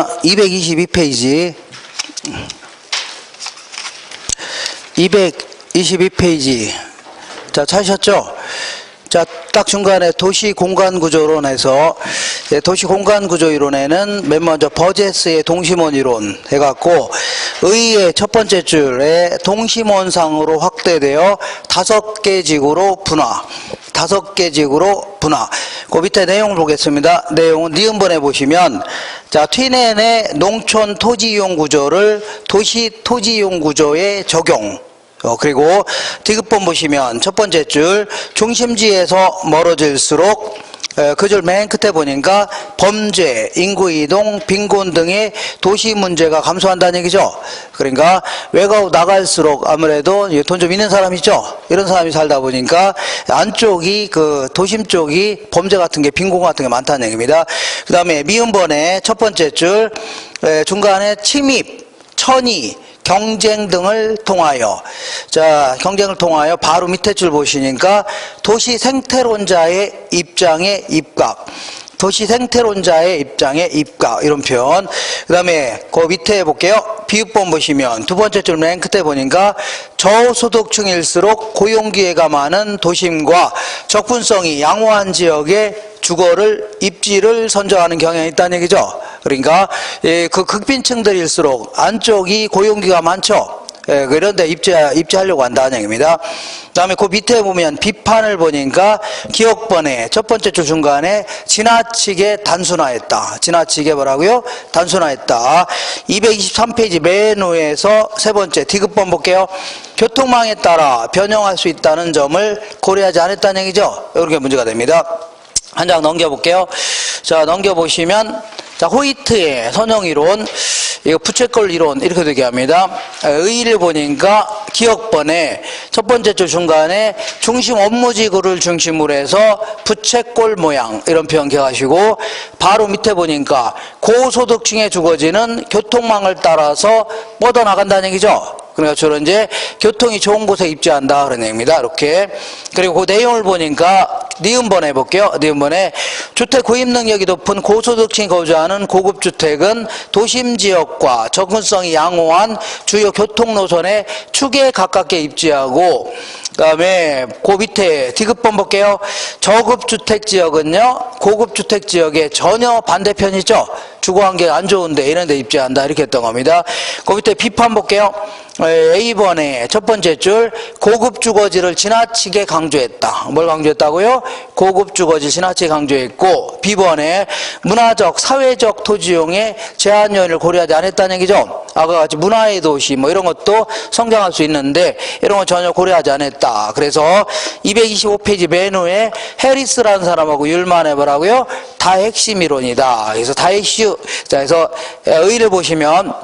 222페이지 222페이지 자 찾으셨죠? 자, 딱 중간에 도시공간구조론에서 도시공간구조이론에는 맨 먼저 버제스의 동심원 이론 해갖고 의의 첫 번째 줄에 동심원상으로 확대되어 5개 지구로 분화. 5개 지구로 분화. 그 밑에 내용을 보겠습니다. 내용은 니은번에 보시면 자, 트윈엔의 농촌 토지이용 구조를 도시 토지이용 구조에 적용. 그리고 디귿번 보시면 첫 번째 줄 중심지에서 멀어질수록 그 줄 맨 끝에 보니까 범죄, 인구이동, 빈곤 등의 도시 문제가 감소한다는 얘기죠. 그러니까 외곽 나갈수록 아무래도 돈 좀 있는 사람 있죠. 이런 사람이 살다 보니까 안쪽이 그 도심 쪽이 범죄 같은 게 빈곤 같은 게 많다는 얘기입니다. 그 다음에 미음번에 첫 번째 줄 중간에 침입, 천의, 경쟁 등을 통하여 자 경쟁을 통하여 바로 밑에 줄 보시니까 도시 생태론자의 입장에 입각 도시 생태론자의 입장에 입각 이런 표현. 그 다음에 그 밑에 볼게요. 비읍번 보시면 두 번째 줄 맨 끝에 보니까 저소득층일수록 고용기회가 많은 도심과 접근성이 양호한 지역의 주거를 입지를 선정하는 경향이 있다는 얘기죠. 그러니까 그 극빈층들일수록 안쪽이 고용기가 많죠. 그런데 입지하려고 한다는 얘기입니다. 그 다음에 그 밑에 보면 비판을 보니까 기억번에 첫 번째 줄 중간에 지나치게 단순화했다. 지나치게 뭐라고요? 단순화했다. 223페이지 맨 위에서 세 번째 디귿번 볼게요. 교통망에 따라 변형할 수 있다는 점을 고려하지 않았다는 얘기죠. 이렇게 문제가 됩니다. 한 장 넘겨볼게요. 자, 넘겨보시면 자, 호이트의 선형이론, 이거 부채꼴 이론 이렇게 되게 합니다. 의의를 보니까 기억번에 첫 번째 줄 중간에 중심 업무지구를 중심으로 해서 부채꼴 모양 이런 표현 기억하시고 바로 밑에 보니까 고소득층의 주거지는 교통망을 따라서 뻗어나간다는 얘기죠. 그러니까 주로 이제 교통이 좋은 곳에 입지한다 그런 얘기입니다. 이렇게. 그리고 그 내용을 보니까 니은번 해볼게요. 니은번에 주택 구입 능력이 높은 고소득층이 거주하는 고급 주택은 도심 지역과 접근성이 양호한 주요 교통 노선의 축에 가깝게 입지하고 그다음에 그 밑에 디귿번 볼게요. 저급 주택 지역은요 고급 주택 지역의 전혀 반대편이죠. 주거 환경 안 좋은데 이런 데 입지한다 이렇게 했던 겁니다. 그 밑에 비판 볼게요. A번에 첫 번째 줄 고급 주거지를 지나치게 강조했다. 뭘 강조했다고요? 고급 주거지 지나치게 강조했고 B번에 문화적, 사회적 토지용의 제한 요인을 고려하지 않았다는 얘기죠. 아까 같이 문화의 도시 뭐 이런 것도 성장할 수 있는데 이런 거 전혀 고려하지 않았다. 그래서 225페이지 맨 위에 해리스라는 사람하고 율만의 뭐라고요? 다핵심 이론이다. 그래서 다핵심 자, 그래서 의의를 보시면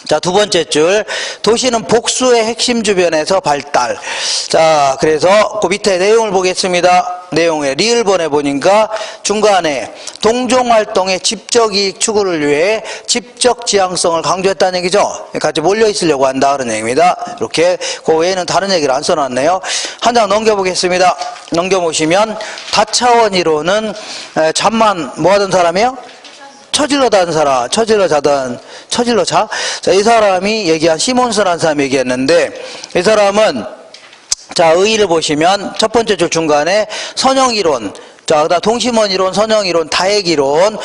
자, 두 번째 줄 도시는 복수의 핵심 주변에서 발달. 자, 그래서 그 밑에 내용을 보겠습니다. 내용에 리을번에 보니까 중간에 동종활동의 집적이익 추구를 위해 집적 지향성을 강조했다는 얘기죠. 같이 몰려있으려고 한다 그런 얘기입니다. 이렇게 그 외에는 다른 얘기를 안 써놨네요. 한 장 넘겨보겠습니다. 넘겨보시면 다차원 이론은 잠만 뭐 하던 사람이에요? 처질러 자던 사람, 처질러 자. 자, 이 사람이 얘기한 시몬스라는 사람이 얘기했는데, 이 사람은, 자, 의의를 보시면, 첫 번째 줄 중간에 선형이론, 자, 그다음 동심원 이론, 선형 이론, 다핵 이론,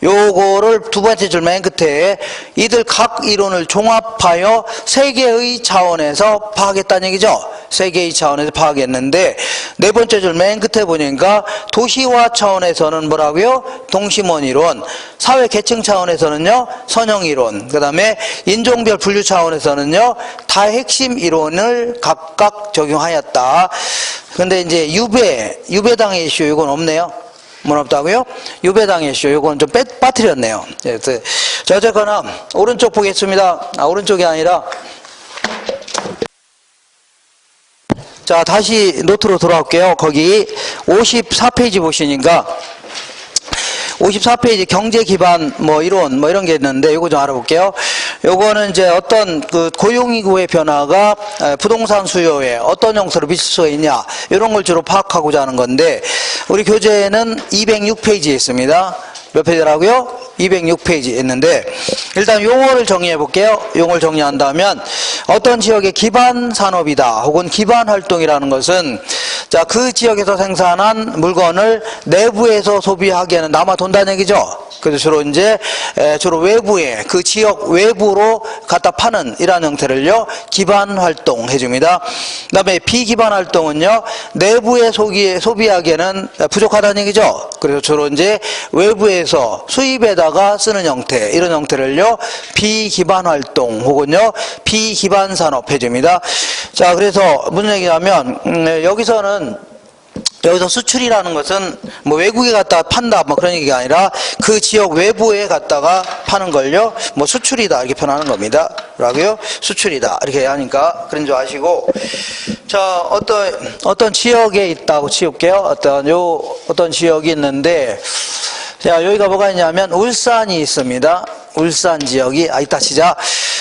요거를 두 번째 줄 맨 끝에 이들 각 이론을 종합하여 세 개의 차원에서 파악했다는 얘기죠. 세 개의 차원에서 파악했는데 네 번째 줄 맨 끝에 보니까 도시화 차원에서는 뭐라고요? 동심원 이론, 사회 계층 차원에서는요, 선형 이론, 그다음에 인종별 분류 차원에서는요, 다핵심 이론을 각각 적용하였다. 근데 이제 유배당의 이슈 이건 없네요. 뭐 없다고요? 유배당의 이슈 이건 좀 빠뜨렸네요. 자, 어쨌거나 오른쪽 보겠습니다. 오른쪽이 아니라 자, 다시 노트로 돌아올게요. 거기 54페이지 보시니까 54페이지 경제 기반 뭐 이론 뭐 이런 게 있는데 이거 좀 알아볼게요. 요거는 이제 어떤 그 고용인구의 변화가 부동산 수요에 어떤 영향을 미칠 수 있냐 이런 걸 주로 파악하고자 하는 건데 우리 교재에는 206페이지에 있습니다. 몇 페이지라고요? 206페이지 있는데, 일단 용어를 정리해 볼게요. 용어를 정리한다면 어떤 지역의 기반 산업이다 혹은 기반 활동이라는 것은, 자, 그 지역에서 생산한 물건을 내부에서 소비하기에는 남아 돈다는 얘기죠. 그래서 주로 외부에, 그 지역 외부로 갖다 파는 이러한 형태를요 기반 활동 해줍니다. 그 다음에 비기반 활동은요 내부에 소비하기에는 부족하다는 얘기죠. 그래서 주로 외부에서 수입에다가 쓰는 형태, 이런 형태를요 비기반 활동 혹은요 비기반 산업 해줍니다. 자, 그래서 무슨 얘기냐면 여기서 수출이라는 것은 뭐 외국에 갖다가 판다 뭐 그런 얘기가 아니라 그 지역 외부에 갖다가 파는 걸요 뭐 수출이다 이렇게 표현하는 겁니다. 라고요. 수출이다 이렇게 하니까 그런 줄 아시고, 자, 어떤 지역에 있다고 치울게요. 어떤 지역이 있는데, 자, 여기가 뭐가 있냐면 울산이 있습니다. 울산 지역이 이따 시작.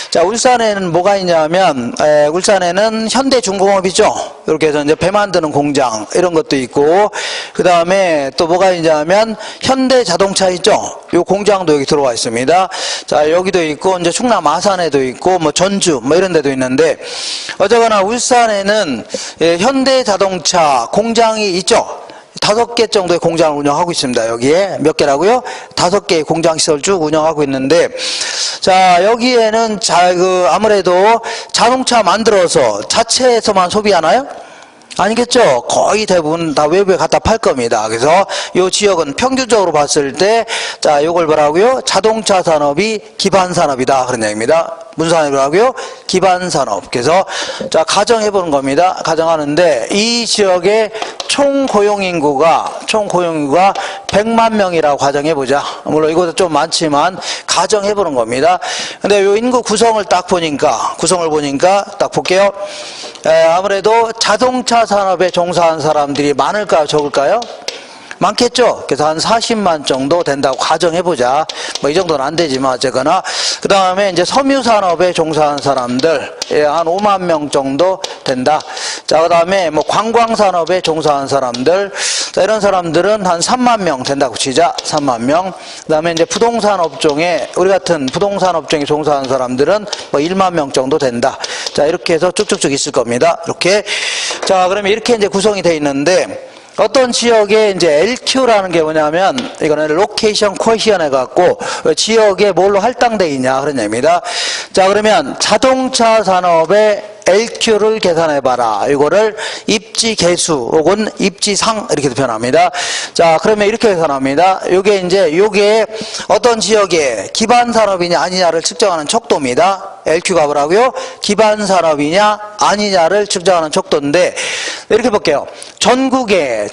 자, 울산에는 뭐가 있냐면, 울산에는 현대중공업이죠. 이렇게 해서 배 만드는 공장, 이런 것도 있고, 그 다음에 또 뭐가 있냐면, 현대자동차 있죠. 요 공장도 여기 들어와 있습니다. 자, 여기도 있고, 충남 아산에도 있고, 뭐 전주, 뭐 이런 데도 있는데, 어쨌거나 울산에는 현대자동차 공장이 있죠. 5개 정도의 공장을 운영하고 있습니다. 여기에 몇 개라고요? 5개의 공장 시설 쭉 운영하고 있는데, 자, 여기에는 아무래도 자동차 만들어서 자체에서만 소비하나요? 아니겠죠. 거의 대부분 다 외부에 갖다 팔 겁니다. 그래서 이 지역은 평균적으로 봤을 때, 자, 요걸 뭐라고요? 자동차 산업이 기반 산업이다 그런 얘기입니다. 무슨 산업이라고요? 기반 산업. 그래서 자, 가정해 보는 겁니다. 가정하는데 이 지역의 총 고용 인구가 100만 명이라고 가정해 보자. 물론 이것도 좀 많지만 가정해 보는 겁니다. 근데 요 인구 구성을 보니까 딱 볼게요. 아무래도 자동차 산업에 종사한 사람들이 많을까요? 적을까요? 많겠죠? 그래서 한 40만 정도 된다고 가정해보자. 뭐 이 정도는 안 되지만 어쨌거나. 그 다음에 섬유산업에 종사한 사람들, 한 5만 명 정도 된다. 자, 그 다음에 뭐 관광산업에 종사한 사람들, 자, 이런 사람들은 한 3만 명 된다고 치자. 3만 명. 그 다음에 부동산 업종에, 우리 같은 부동산 업종에 종사한 사람들은 뭐 1만 명 정도 된다. 자, 이렇게 해서 쭉쭉쭉 있을 겁니다. 이렇게. 자, 그러면 이렇게 구성이 돼 있는데, 어떤 지역에 LQ라는 게 뭐냐면, 이거는 로케이션 쿼시언 해갖고, 지역에 뭘로 할당돼 있냐, 그런 얘기입니다. 자, 그러면 자동차 산업의 LQ를 계산해봐라. 이거를 입지 개수 혹은 입지상 이렇게 표현합니다. 자, 그러면 이렇게 계산합니다. 요게 어떤 지역의 기반 산업이냐 아니냐를 측정하는 척도입니다. LQ가 뭐라고요? 기반 산업이냐 아니냐를 측정하는 척도인데, 이렇게 볼게요. 전국에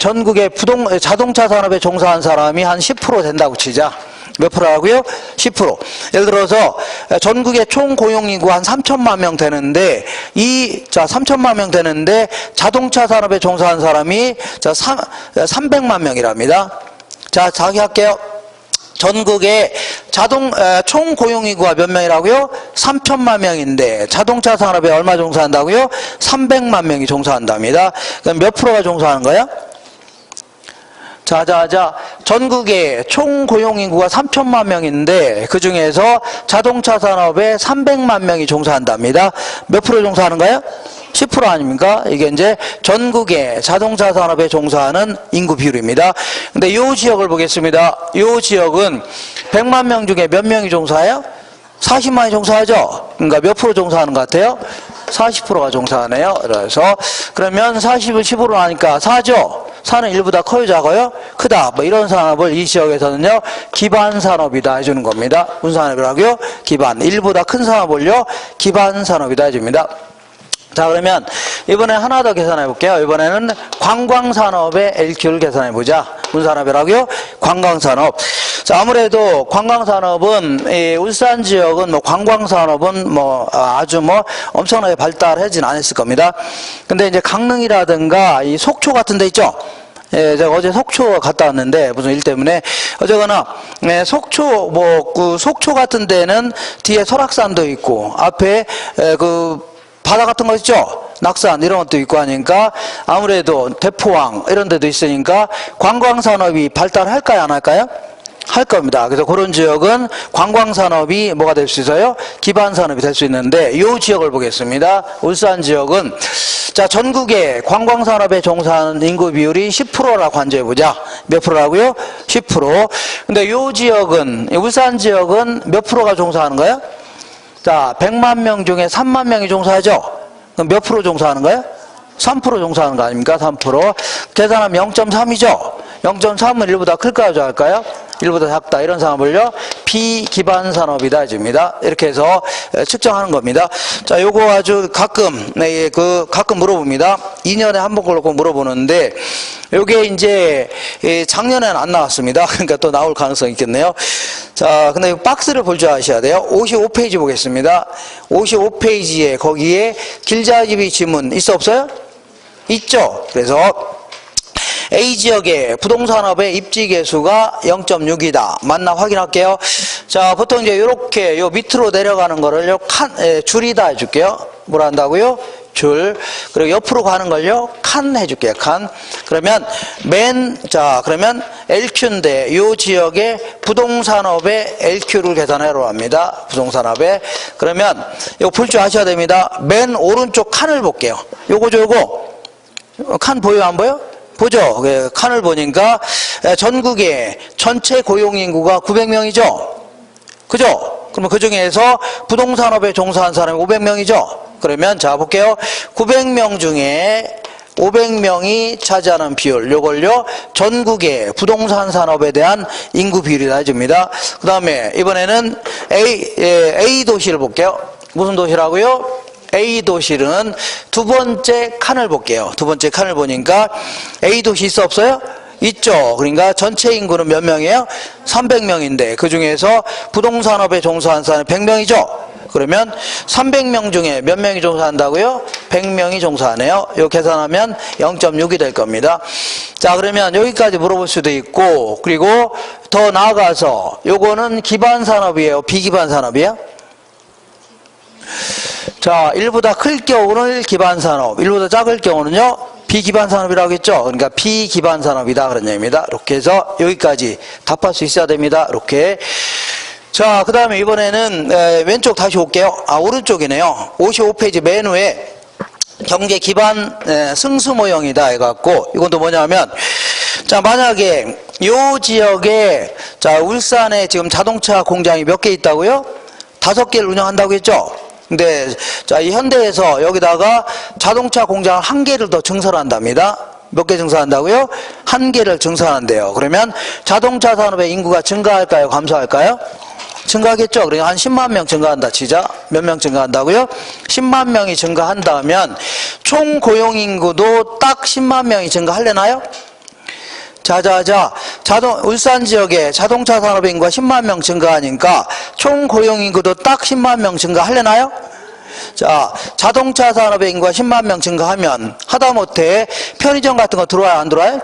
자동차 산업에 종사한 사람이 한 10% 된다고 치자. 몇 프로라고요? 10%. 예를 들어서 전국의 총 고용인구 한 3천만 명 되는데, 3천만 명 되는데 자동차 산업에 종사한 사람이 300만 명이랍니다. 자, 할게요. 전국의 총 고용인구가 몇 명이라고요? 3천만 명인데 자동차 산업에 얼마 종사한다고요? 300만 명이 종사한답니다. 그럼 몇 프로가 종사하는 거야? 자, 전국의 총 고용인구가 3천만 명인데 그 중에서 자동차 산업에 300만 명이 종사한답니다. 몇 프로 종사하는가요? 10% 아닙니까? 이게 전국의 자동차 산업에 종사하는 인구 비율입니다. 근데 이 지역을 보겠습니다. 이 지역은 100만 명 중에 몇 명이 종사해요? 40만이 종사하죠? 그러니까 몇 프로 종사하는 것 같아요? 40%가 종사하네요. 그래서 그러면 40을 10으로 하니까 4죠? 4는 1보다 커요, 작아요? 크다. 뭐 이런 산업을 이 지역에서는요, 기반 산업이다 해주는 겁니다. 무슨 산업이라고요? 기반. 1보다 큰 산업을요, 기반 산업이다 해줍니다. 자, 그러면 이번에 하나 더 계산해 볼게요. 이번에는 관광산업의 LQ를 계산해 보자. 무슨 산업이라고요? 관광산업. 자, 아무래도 관광산업은, 울산 지역은 관광산업은 아주 엄청나게 발달하진 않았을 겁니다. 근데 강릉이라든가 이 속초 같은 데 있죠? 예, 제가 어제 속초 갔다 왔는데, 무슨 일 때문에. 어쨌거나, 속초 같은 데는 뒤에 설악산도 있고, 앞에, 바다 같은 거 있죠? 낙산 이런 것도 있고 하니까 아무래도 대포항 이런 데도 있으니까 관광산업이 발달할까요? 안 할까요? 할 겁니다. 그래서 그런 지역은 관광산업이 뭐가 될 수 있어요? 기반산업이 될 수 있는데 이 지역을 보겠습니다. 울산 지역은 자, 전국의 관광산업에 종사하는 인구 비율이 10%라고 간주해보자. 몇 프로라고요? 10%. 근데 이 지역은, 울산 지역은 몇 프로가 종사하는 거예요? 자, 100만 명 중에 3만 명이 종사하죠? 그럼 몇 프로 종사하는 거예요? 3% 종사하는 거 아닙니까? 3%. 계산하면 0.3이죠? 0.3은 1보다 클까요? 작을까요? 1보다 작다. 이런 산업을요, 비기반 산업이다. 줍니다. 이렇게 해서 측정하는 겁니다. 자, 요거 아주 가끔, 가끔 물어봅니다. 2년에 한 번 걸로 꼭 물어보는데, 요게 이제, 작년에는 안 나왔습니다. 그러니까 또 나올 가능성이 있겠네요. 자, 근데 이 박스를 볼 줄 아셔야 돼요. 55페이지 보겠습니다. 55페이지에 거기에 길잡이 지문 있어 없어요? 있죠. 그래서 A지역의 부동산업의 입지 개수가 0.6이다. 맞나 확인할게요. 자, 보통 이제 요렇게 요 밑으로 내려가는 거를 요 줄이다 해줄게요. 뭐라 한다고요? 줄. 그리고 옆으로 가는 걸요, 칸 해줄게요. 칸. 그러면 그러면 LQ인데 요 지역의 부동산업의 LQ를 계산하러 합니다. 부동산업에. 그러면 이거 볼 줄 아셔야 됩니다. 맨 오른쪽 칸을 볼게요. 요거죠, 요거. 칸 보여, 안 보여? 보죠. 칸을 보니까 전국의 전체 고용인구가 900명이죠. 그죠? 그러면 그 중에서 부동산업에 종사한 사람이 500명이죠. 그러면 자 볼게요. 900명 중에 500명이 차지하는 비율, 요걸요 전국의 부동산 산업에 대한 인구 비율이라 해줍니다. 그 다음에 이번에는 A 도시를 볼게요. 무슨 도시라고요? A 도시는 두 번째 칸을 볼게요. 두 번째 칸을 보니까 A 도시 있어 없어요? 있죠. 그러니까 전체 인구는 몇 명이에요? 300명인데 그 중에서 부동산업에 종사한 사람이 100명이죠. 그러면 300명 중에 몇 명이 종사한다고요? 100명이 종사하네요. 이거 계산하면 0.6이 될 겁니다. 자, 그러면 여기까지 물어볼 수도 있고, 그리고 더 나아가서 요거는 기반 산업이에요? 비기반 산업이에요? 자, 1보다 클 경우는 기반 산업, 1보다 작을 경우는요, 비기반 산업이라고 했죠. 그러니까 비기반 산업이다. 그런 얘기입니다. 이렇게 해서 여기까지 답할 수 있어야 됩니다. 이렇게. 자, 그 다음에 이번에는 왼쪽 다시 올게요. 오른쪽이네요. 55페이지 맨 위에 경제 기반 승수 모형이다 해갖고, 이건 또 뭐냐면, 자, 만약에 요 지역에, 자, 울산에 지금 자동차 공장이 몇 개 있다고요? 5개를 운영한다고 했죠. 근데 자, 이 현대에서 여기다가 자동차 공장 1개를 더 증설한답니다. 몇 개 증설한다고요? 1개를 증설한대요. 그러면 자동차 산업의 인구가 증가할까요? 감소할까요? 증가하겠죠. 그러니까 한 10만 명 증가한다 치자. 몇 명 증가한다고요? 10만 명이 증가한다면 총 고용 인구도 딱 10만 명이 증가하려나요? 울산 지역에 자동차 산업의 인구가 10만 명 증가하니까 총 고용 인구도 딱 10만 명 증가하려나요? 자, 자동차 산업의 인구가 10만 명 증가하면 하다못해 편의점 같은 거 들어와요, 안 들어와요?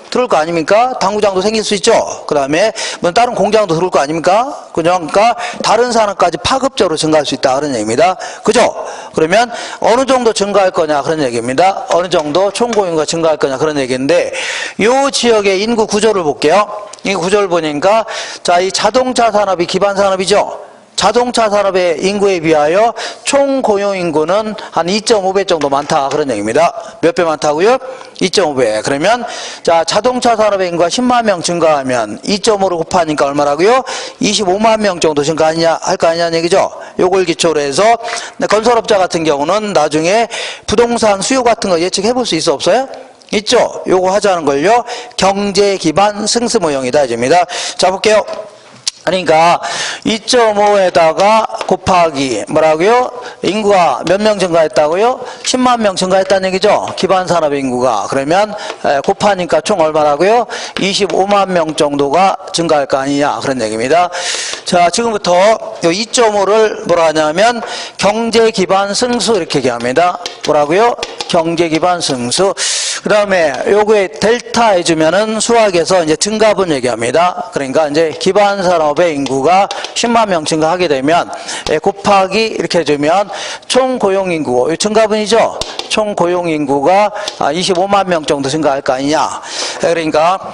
들어올 거 아닙니까? 당구장도 생길 수 있죠. 그 다음에 뭐 다른 공장도 들어올 거 아닙니까? 그러니까 다른 산업까지 파급적으로 증가할 수 있다 그런 얘기입니다. 그죠? 그러면 어느 정도 증가할 거냐 그런 얘기입니다. 어느 정도 총고용가 증가할 거냐 그런 얘기인데, 이 지역의 인구 구조를 볼게요. 이 구조를 보니까 자, 이 자동차 산업이 기반 산업이죠. 자동차 산업의 인구에 비하여 총 고용 인구는 한 2.5배 정도 많다 그런 얘기입니다. 몇 배 많다고요? 2.5배. 그러면 자, 자동차 산업의 인구가 10만 명 증가하면 2.5로 곱하니까 얼마라고요? 25만 명 정도 증가하냐 할 거 아니냐는 얘기죠. 요걸 기초로 해서 건설업자 같은 경우는 나중에 부동산 수요 같은 거 예측해 볼 수 있어 없어요? 있죠. 요거 하자는 걸요, 경제 기반 승수 모형이다 이제입니다. 자, 볼게요. 그러니까 2.5에다가 곱하기 뭐라고요? 인구가 몇 명 증가했다고요? 10만 명 증가했다는 얘기죠. 기반 산업 인구가. 그러면 곱하니까 총 얼마라고요? 25만 명 정도가 증가할 거 아니냐 그런 얘기입니다. 자, 지금부터 2.5를 뭐라 하냐면 경제 기반 승수 이렇게 얘기합니다. 뭐라고요? 경제 기반 승수. 그 다음에 요거에 델타 해주면은 수학에서 이제 증가분 얘기합니다. 그러니까 이제 기반 산업의 인구가 10만 명 증가하게 되면 곱하기 이렇게 해주면 총 고용 인구, 이 증가분이죠. 총 고용 인구가 25만 명 정도 증가할 거 아니냐. 그러니까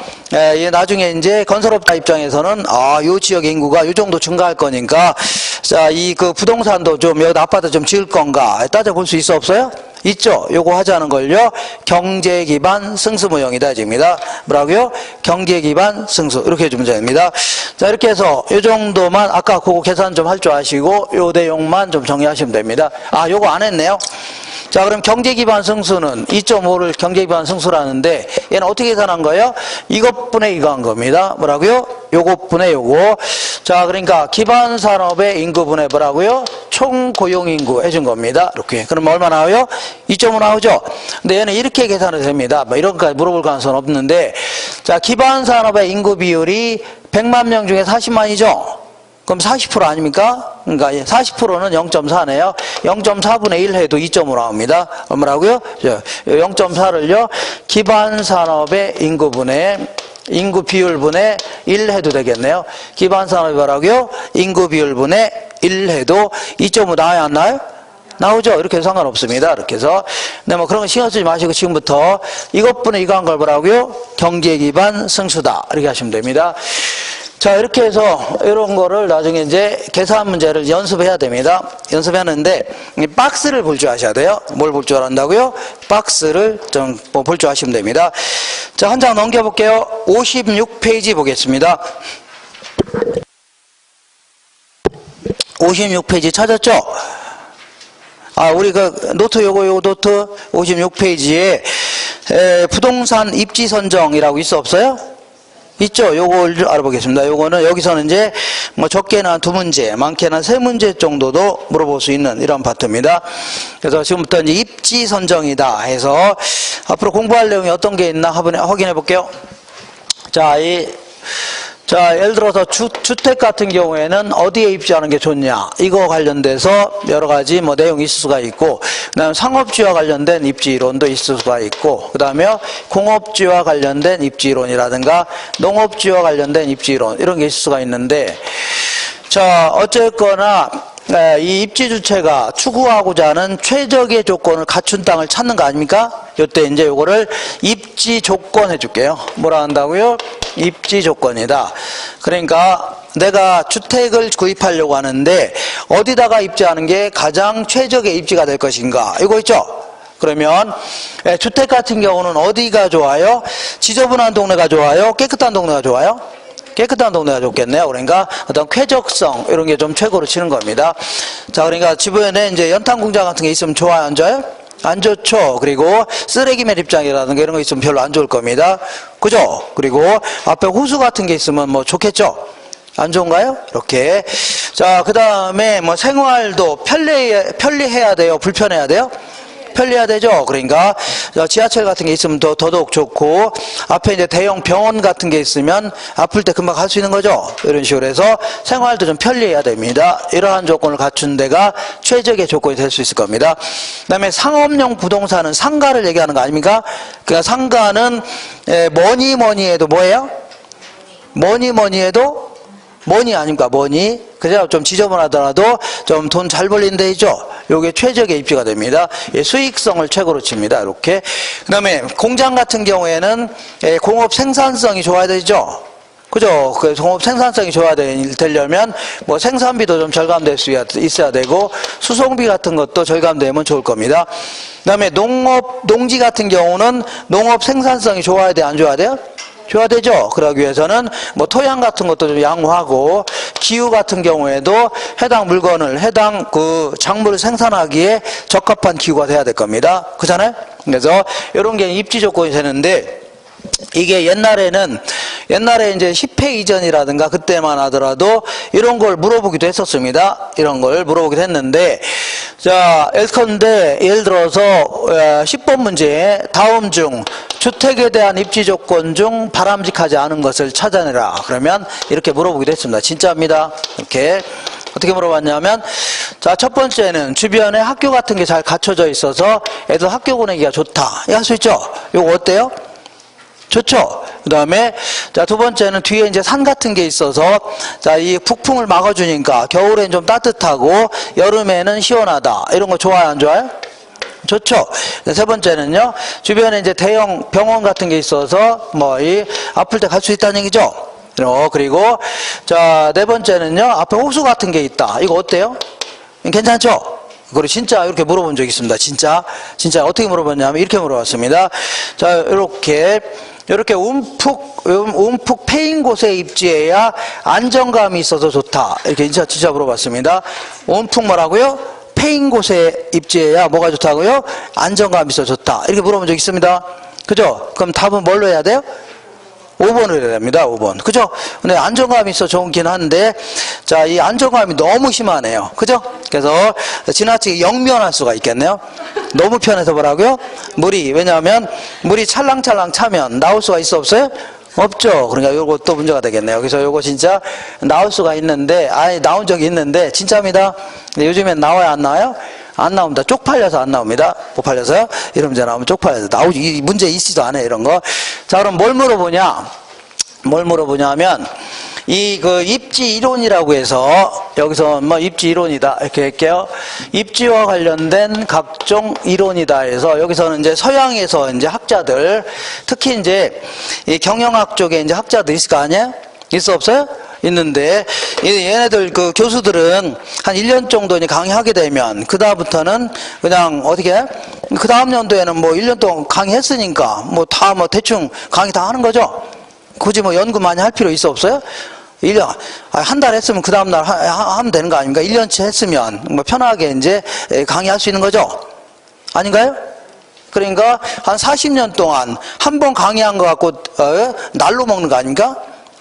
나중에 이제 건설업자 입장에서는 요 지역 인구가 요 정도 증가할 거니까 자, 이 그 부동산도 좀 여기 아파트 좀 지을 건가 따져볼 수 있어 없어요? 있죠. 요거 하자는 걸요. 경제 기반 승수 모형이다 집니다. 뭐라고요? 경제 기반 승수. 이렇게 해주면 됩니다. 자, 이렇게 해서 요 정도만 아까 그거 계산 좀 할 줄 아시고 요 내용만 좀 정리하시면 됩니다. 요거 안 했네요. 자, 그럼 경제 기반 승수는 2.5를 경제 기반 승수라는데 얘는 어떻게 계산한 거예요? 이것분의 이거 한 겁니다. 뭐라고요? 요것분의 요거. 자, 그러니까 기반 산업의 인구분의 뭐라고요? 총 고용 인구 해준 겁니다. 이렇게. 그럼 얼마 나와요? 2.5 나오죠? 근데 얘는 이렇게 계산을 됩니다. 뭐 이런 것까지 물어볼 가능성은 없는데, 자, 기반 산업의 인구 비율이 100만 명 중에 40만이죠? 그럼 40% 아닙니까? 그러니까 40%는 0.4네요. 0.4분의 1 해도 2.5 나옵니다. 뭐라고요? 0.4를요. 기반 산업의 인구분의 인구 비율분의 1 해도 되겠네요. 기반 산업이 뭐라고요? 인구 비율분의 1 해도 2.5 나와야 안 나와요? 나오죠. 이렇게 해서 상관없습니다. 이렇게 해서. 근데 뭐 그런 거 신경 쓰지 마시고 지금부터 이것분의 이거 한 걸 뭐라고요? 경제 기반 승수다. 이렇게 하시면 됩니다. 자, 이렇게 해서 이런 거를 나중에 이제 계산 문제를 연습해야 됩니다. 연습하는데 이 박스를 볼 줄 아셔야 돼요. 뭘 볼 줄 안다고요? 박스를 좀 볼 줄 아시면 됩니다. 자, 한 장 넘겨볼게요. 56페이지 보겠습니다. 56페이지 찾았죠? 우리 그 노트 요거 노트 56페이지에 부동산 입지 선정이라고 있어 없어요? 있죠. 요걸 알아보겠습니다. 요거는 여기서는 이제 뭐 적게는 한 2문제, 많게는 한 3문제 정도도 물어볼 수 있는 이런 파트입니다. 그래서 지금부터 이제 입지 선정이다 해서 앞으로 공부할 내용이 어떤 게 있나 한번 확인해 볼게요. 자, 예를 들어서 주택 같은 경우에는 어디에 입지하는 게 좋냐, 이거 관련돼서 여러 가지 뭐 내용이 있을 수가 있고, 그 다음에 상업지와 관련된 입지 이론도 있을 수가 있고, 그 다음에 공업지와 관련된 입지 이론이라든가 농업지와 관련된 입지 이론, 이런 게 있을 수가 있는데, 자, 어쨌거나 이 입지 주체가 추구하고자 하는 최적의 조건을 갖춘 땅을 찾는 거 아닙니까? 요때 이제 요거를 입지 조건 해줄게요. 뭐라 한다고요? 입지 조건이다. 그러니까 내가 주택을 구입하려고 하는데 어디다가 입지하는 게 가장 최적의 입지가 될 것인가, 이거 있죠? 그러면 주택 같은 경우는 어디가 좋아요? 지저분한 동네가 좋아요? 깨끗한 동네가 좋아요? 깨끗한 동네가 좋겠네요. 그러니까 어떤 쾌적성 이런 게 좀 최고로 치는 겁니다. 자, 그러니까 주변에 이제 연탄 공장 같은 게 있으면 좋아요, 안 좋아요? 안 좋죠. 그리고 쓰레기 매립장이라든가 이런 거 있으면 별로 안 좋을 겁니다. 그죠? 그리고 앞에 호수 같은 게 있으면 뭐 좋겠죠? 안 좋은가요? 이렇게. 자, 그 다음에 뭐 생활도 편리해야 돼요? 불편해야 돼요? 편리해야 되죠. 그러니까 지하철 같은 게 있으면 더더욱 좋고, 앞에 이제 대형 병원 같은 게 있으면 아플 때 금방 갈 수 있는 거죠. 이런 식으로 해서 생활도 좀 편리해야 됩니다. 이러한 조건을 갖춘 데가 최적의 조건이 될 수 있을 겁니다. 그 다음에 상업용 부동산은 상가를 얘기하는 거 아닙니까? 그러니까 상가는 뭐니 해도 뭐예요? 뭐니 해도 뭐니 아닙니까? 뭐니. 그래야 좀 지저분하더라도 좀 돈 잘 벌리는 데이죠. 요게 최적의 입지가 됩니다. 수익성을 최고로 칩니다. 이렇게. 그 다음에 공장 같은 경우에는 공업 생산성이 좋아야 되죠. 그죠? 그 공업 생산성이 좋아야 되려면 뭐 생산비도 좀 절감될 수 있어야 되고, 수송비 같은 것도 절감되면 좋을 겁니다. 그 다음에 농지 같은 경우는 농업 생산성이 좋아야 돼, 안 좋아야 돼요? 줘야 되죠. 그러기 위해서는 뭐 토양 같은 것도 좀 양호하고, 기후 같은 경우에도 해당 물건을 해당 그 작물을 생산하기에 적합한 기후가 돼야 될 겁니다. 그렇잖아요? 그래서 이런 게 입지 조건이 되는데, 이게 옛날에 이제 10회 이전이라든가 그때만 하더라도 이런 걸 물어보기도 했었습니다. 이런 걸 물어보기도 했는데, 자, 예를 들어서 10번 문제에 다음 중 주택에 대한 입지 조건 중 바람직하지 않은 것을 찾아내라. 그러면 이렇게 물어보기도 했습니다. 진짜입니다. 이렇게. 어떻게 물어봤냐면, 자, 첫 번째는 주변에 학교 같은 게 잘 갖춰져 있어서 애들 학교 보내기가 좋다. 할 수 있죠? 요거 어때요? 좋죠? 그 다음에, 자, 두 번째는 뒤에 이제 산 같은 게 있어서, 자, 이 북풍을 막아주니까 겨울엔 좀 따뜻하고 여름에는 시원하다. 이런 거 좋아요, 안 좋아요? 좋죠? 세 번째는요, 주변에 이제 대형 병원 같은 게 있어서, 아플 때 갈 수 있다는 얘기죠? 그리고, 자, 네 번째는요, 앞에 호수 같은 게 있다. 이거 어때요? 괜찮죠? 그리고 진짜 이렇게 물어본 적이 있습니다. 진짜 어떻게 물어봤냐면 이렇게 물어봤습니다. 자, 이렇게 움푹 패인 곳에 입지해야 안정감이 있어서 좋다. 이렇게 진짜 물어봤습니다. 움푹 뭐라고요? 패인 곳에 입지해야 뭐가 좋다고요? 안정감이 있어서 좋다. 이렇게 물어본 적 있습니다. 그죠? 그럼 답은 뭘로 해야 돼요? 5번을 해야 됩니다. 5번. 그죠? 근데 안정감이 있어 좋긴 한데, 자, 이 안정감이 너무 심하네요. 그죠? 그래서 지나치게 영면할 수가 있겠네요. 너무 편해서 뭐라고요? 왜냐하면 물이 찰랑찰랑 차면 나올 수가 있어 없어요? 없죠. 그러니까 요것도 문제가 되겠네요. 그래서 요거 진짜 나올 수가 있는데, 나온 적이 있는데, 진짜입니다. 근데 요즘엔 나와요, 안 나와요? 안 나옵니다. 쪽팔려서 안 나옵니다. 못 팔려서요? 이런 문제 나오면 쪽팔려서 나오지. 이 문제 있지도 않아요, 이런 거. 자, 그럼 뭘 물어보냐면, 입지 이론이라고 해서, 여기서 입지 이론이다. 이렇게 할게요. 입지와 관련된 각종 이론이다 해서, 여기서는 이제 서양에서 이제 학자들, 특히 이제 이 경영학 쪽에 이제 학자들 있을 거 아니에요? 있어 없어요? 있는데, 얘네들 교수들은 한 1년 정도 이제 강의하게 되면, 그다음부터는 그냥 그 다음 연도에는 1년 동안 강의했으니까, 대충 강의 다 하는 거죠? 굳이 연구 많이 할 필요 있어 없어요? 1년, 한 달 했으면 그 다음날 하면 되는 거 아닙니까? 1년치 했으면 편하게 이제 강의할 수 있는 거죠? 아닌가요? 그러니까 한 40년 동안 한 번 강의한 거 갖고 날로 먹는 거 아닙니까?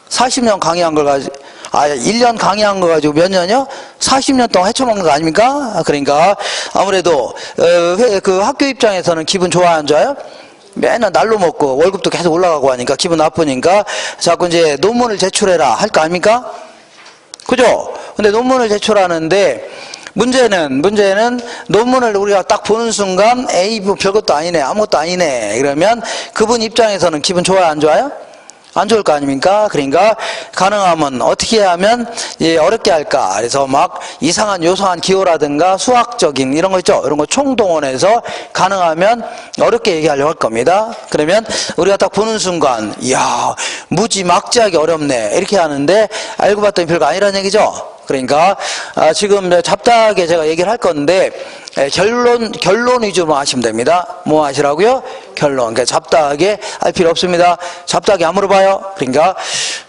40년 강의한 걸 가지고, 1년 강의한 거 가지고 몇 년이요? 40년 동안 헤쳐먹는 거 아닙니까? 그러니까 아무래도 학교 입장에서는 기분 좋아요, 안 좋아요? 맨날 날로 먹고 월급도 계속 올라가고 하니까 기분 나쁘니까 자꾸 이제 논문을 제출해라 할 거 아닙니까? 그죠? 근데 논문을 제출하는데 문제는 논문을 우리가 딱 보는 순간 에이 별것도 아니네, 아무것도 아니네, 그러면 그분 입장에서는 기분 좋아요, 안 좋아요? 안 좋을 거 아닙니까? 그러니까 가능하면 어떻게 하면 어렵게 할까? 그래서 이상한 요소한 기호라든가 수학적인 이런 거 있죠? 이런 거 총동원해서 가능하면 어렵게 얘기하려고 할 겁니다. 그러면 우리가 딱 보는 순간, 이야, 무지막지하게 어렵네, 이렇게 하는데 알고 봤더니 별거 아니라는 얘기죠? 그러니까 지금 잡다하게 제가 얘기를 할 건데 결론 위주로 하시면 됩니다. 뭐 하시라고요? 결론. 그러니까 잡다하게 할 필요 없습니다. 잡다하게 안 물어봐요. 그러니까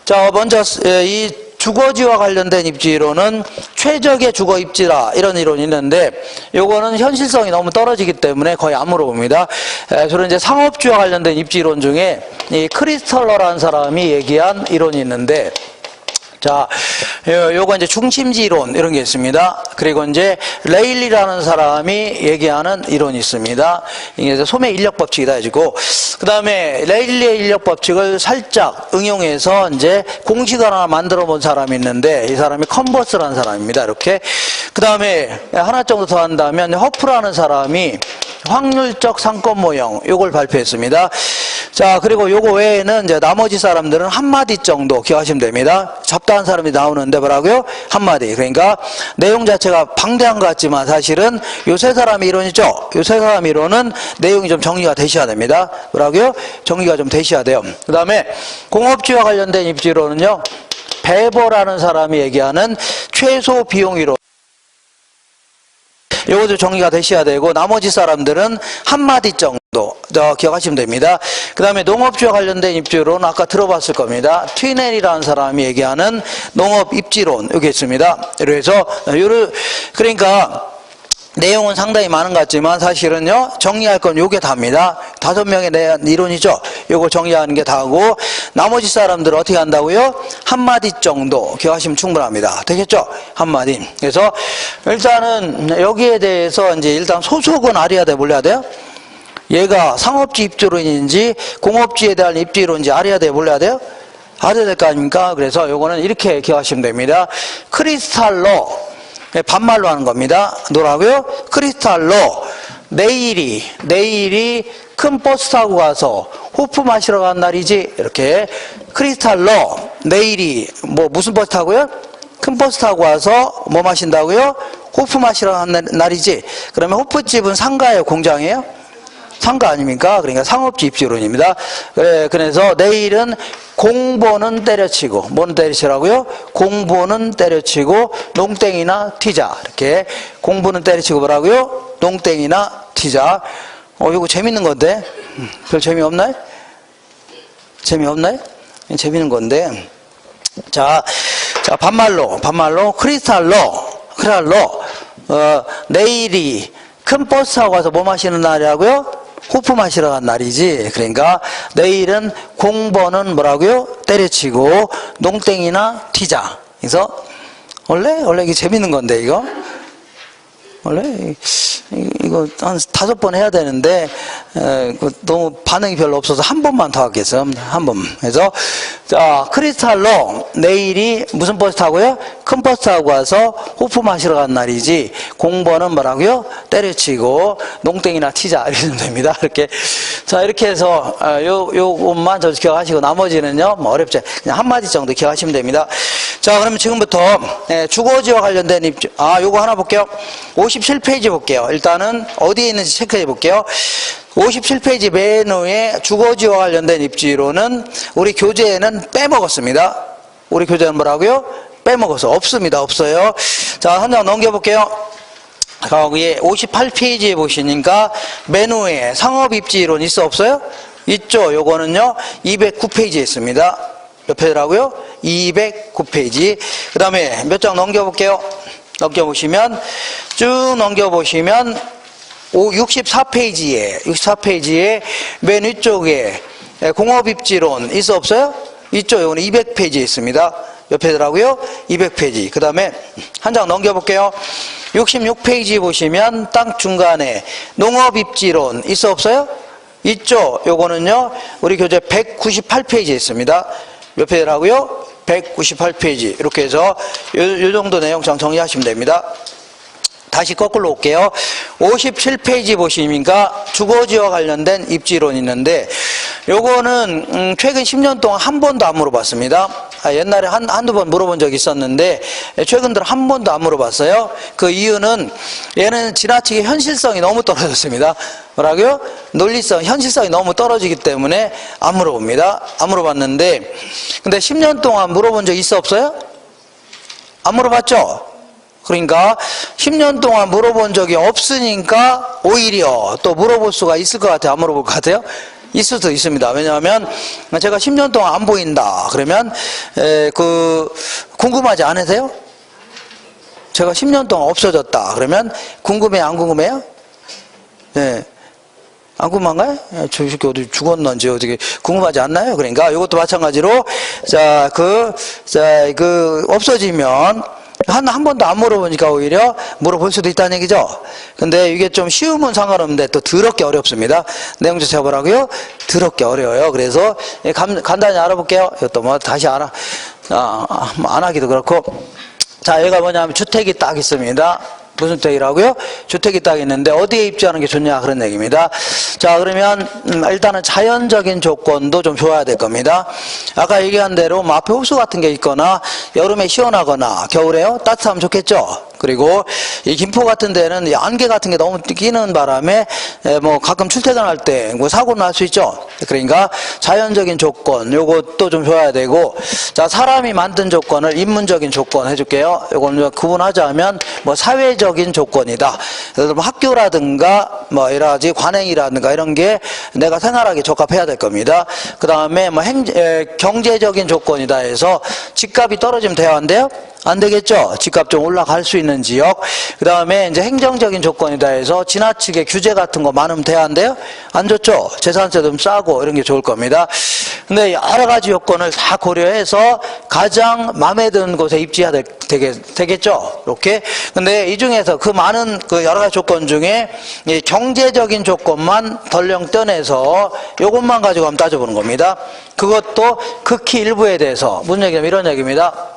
자, 먼저 이 주거지와 관련된 입지이론은 최적의 주거 입지라, 이런 이론이 있는데 요거는 현실성이 너무 떨어지기 때문에 거의 안 물어봅니다. 저는 이제 상업지와 관련된 입지이론 중에 이 크리스털러라는 사람이 얘기한 이론이 있는데, 자, 요거 이제 중심지 이론 이런 게 있습니다. 그리고 이제 레일리라는 사람이 얘기하는 이론이 있습니다. 이게 소매 인력 법칙이다 해가지고, 그 다음에 레일리의 인력 법칙을 살짝 응용해서 이제 공식을 하나 만들어 본 사람이 있는데, 이 사람이 컨버스라는 사람입니다. 이렇게. 그 다음에 하나 정도 더 한다면 허프라는 사람이 확률적 상권 모형, 요걸 발표했습니다. 자, 그리고 요거 외에는 이제 나머지 사람들은 한마디 정도 기억하시면 됩니다. 잡다한 사람이 나오는데 뭐라고요? 한마디. 그러니까 내용 자체가 방대한 것 같지만 사실은 요 세 사람 이론이죠? 요 세 사람 이론은 내용이 좀 정리가 되셔야 됩니다. 뭐라고요? 정리가 좀 되셔야 돼요. 그 다음에 공업지와 관련된 입지론은요, 베버라는 사람이 얘기하는 최소 비용 이론. 요것도 정리가 되셔야 되고, 나머지 사람들은 한마디 정도 기억하시면 됩니다. 그 다음에 농업지와 관련된 입지론 아까 들어봤을 겁니다. 트위넬이라는 사람이 얘기하는 농업 입지론, 여기 있습니다. 그래서 그러니까 내용은 상당히 많은 것 같지만 사실은요, 정리할 건 요게 다입니다. 5명의 이론이죠. 요거 정리하는 게 다고, 나머지 사람들은 어떻게 한다고요? 한마디 정도 기억하시면 충분합니다. 되겠죠? 한마디. 그래서 일단은 여기에 대해서 이제 일단 소속은 알아야 돼, 몰라야 돼요? 얘가 상업지 입지론인지 공업지에 대한 입지론인지 알아야 돼, 몰라야 돼요? 알아야 될 거 아닙니까? 그래서 요거는 이렇게 기억하시면 됩니다. 크리스탈러, 반말로 하는 겁니다. 뭐라고요? 크리스탈로 내일이 큰 버스 타고 가서 호프 마시러 간 날이지. 이렇게 크리스탈로 내일이 무슨 버스 타고요? 큰 버스 타고 와서 뭐 마신다고요? 호프 마시러 간 날이지. 그러면 호프집은 상가예요, 공장이에요? 상가 아닙니까? 그러니까 상업지 입지론입니다. 그래서 내일은 공보는 때려치고, 뭐는 때려치라고요? 공보는 때려치고 농땡이나 튀자. 이렇게 공보는 때려치고 뭐라고요? 농땡이나 튀자. 이거 재밌는 건데 별 재미없나요? 재미없나요? 재밌는 건데. 자 반말로 크리스탈로 내일이 큰 버스 타고 가서 뭐 마시는 날이라고요? 호프 마시러 간 날이지. 그러니까 내일은 공보는 뭐라고요? 때려치고 농땡이나 튀자. 그래서 원래 이게 재밌는 건데 이거 원래 이거 한 5번 해야 되는데 너무 반응이 별로 없어서 한 번만 더 하겠습니다. 한 번. 그래서 자 크리스탈로 내일이 무슨 버스 타고요? 큰 버스 타고 와서 호프 마시러 간 날이지. 공보는 뭐라고요? 때려치고 농땡이나 튀자. 이렇게 되면 됩니다. 이렇게 자 이렇게 해서 요것만 저 기억하시고 나머지는요 어렵지. 그냥 한 마디 정도 기억하시면 됩니다. 자 그러면 지금부터 주거지와 관련된 입지 요거 하나 볼게요. 57페이지 볼게요. 일단은 어디에 있는지 체크해 볼게요. 57페이지 메뉴에 주거지와 관련된 입지로는 우리 교재에는 빼먹었습니다. 우리 교재는 뭐라고요? 빼먹어서 없습니다. 없어요. 자, 한 장 넘겨볼게요. 거기에 58페이지에 보시니까 메뉴에 상업 입지론 있어 없어요? 있죠. 요거는요 209페이지에 있습니다. 몇 페이지라고요? 209페이지. 그 다음에 몇 장 넘겨볼게요. 넘겨보시면 쭉 넘겨보시면 64페이지에 맨 위쪽에 공업입지론 있어 없어요? 있죠. 이거는 200페이지에 있습니다. 몇 페이지라고요? 200페이지. 그 다음에 한 장 넘겨볼게요. 66페이지 보시면 땅 중간에 농업입지론 있어 없어요? 있죠. 요거는요 우리 교재 198페이지에 있습니다. 몇 페이지라고요? 198페이지. 이렇게 해서 요 정도 내용 정리하시면 됩니다. 다시 거꾸로 올게요. 57페이지 보시니까 주거지와 관련된 입지론이 있는데 요거는 최근 10년 동안 한 번도 안 물어봤습니다. 옛날에 한두 번 물어본 적이 있었는데 최근 들어 한 번도 안 물어봤어요. 그 이유는 얘는 지나치게 현실성이 너무 떨어졌습니다. 뭐라고요? 논리성, 현실성이 너무 떨어지기 때문에 안 물어봅니다. 안 물어봤는데 근데 10년 동안 물어본 적 있어 없어요? 안 물어봤죠? 그러니까 10년 동안 물어본 적이 없으니까 오히려 또 물어볼 수가 있을 것 같아요. 안 물어볼 것 같아요? 있을 수도 있습니다. 왜냐하면 제가 10년 동안 안 보인다 그러면 궁금하지 않으세요? 제가 10년 동안 없어졌다 그러면 궁금해요? 안 궁금해요? 네. 안 궁금한가요? 저 새끼 어디 죽었는지 어떻게 궁금하지 않나요? 그러니까 이것도 마찬가지로 없어지면 한 번도 안 물어보니까 오히려 물어볼 수도 있다는 얘기죠. 근데 이게 좀 쉬우면 상관없는데 또 더럽게 어렵습니다. 내용 자체가 뭐라고요? 더럽게 어려워요. 그래서 간단히 알아볼게요. 이것도 뭐 다시 안 하기도 그렇고. 자, 얘가 뭐냐면 주택이 딱 있습니다. 무슨 주택이라고요? 주택이 딱 있는데 어디에 입주하는 게 좋냐 그런 얘기입니다. 자 그러면 일단은 자연적인 조건도 좀 좋아야 될 겁니다. 아까 얘기한 대로 뭐 앞에 호수 같은 게 있거나 여름에 시원하거나 겨울에요 따뜻하면 좋겠죠. 그리고 이 김포 같은 데는 안개 같은 게 너무 끼는 바람에 뭐 가끔 출퇴근할 때 뭐 사고 날 수 있죠. 그러니까 자연적인 조건 요것도 좀 줘야 되고 자 사람이 만든 조건을 인문적인 조건 해줄게요. 요건 구분하자면 뭐 사회적인 조건이다. 그래서 뭐 학교라든가 뭐 여러 가지 관행이라든가 이런 게 내가 생활하기 적합해야 될 겁니다. 그 다음에 뭐 경제적인 조건이다 해서 집값이 떨어지면 돼야 한대요? 안 되겠죠. 집값 좀 올라갈 수 있는 지역. 그 다음에 이제 행정적인 조건이다 해서 지나치게 규제 같은 거 많으면 돼야 한대요? 안 좋죠. 재산세 좀 싸고 이런 게 좋을 겁니다. 근데 여러 가지 요건을 다 고려해서 가장 마음에 드는 곳에 입지해야 되겠죠. 이렇게. 근데 이 중에서 그 많은 그 여러 가지 조건 중에 이 경제적인 조건만 덜렁 떼내서 요것만 가지고 한번 따져보는 겁니다. 그것도 극히 일부에 대해서 무슨 얘기냐면 이런 얘기입니다.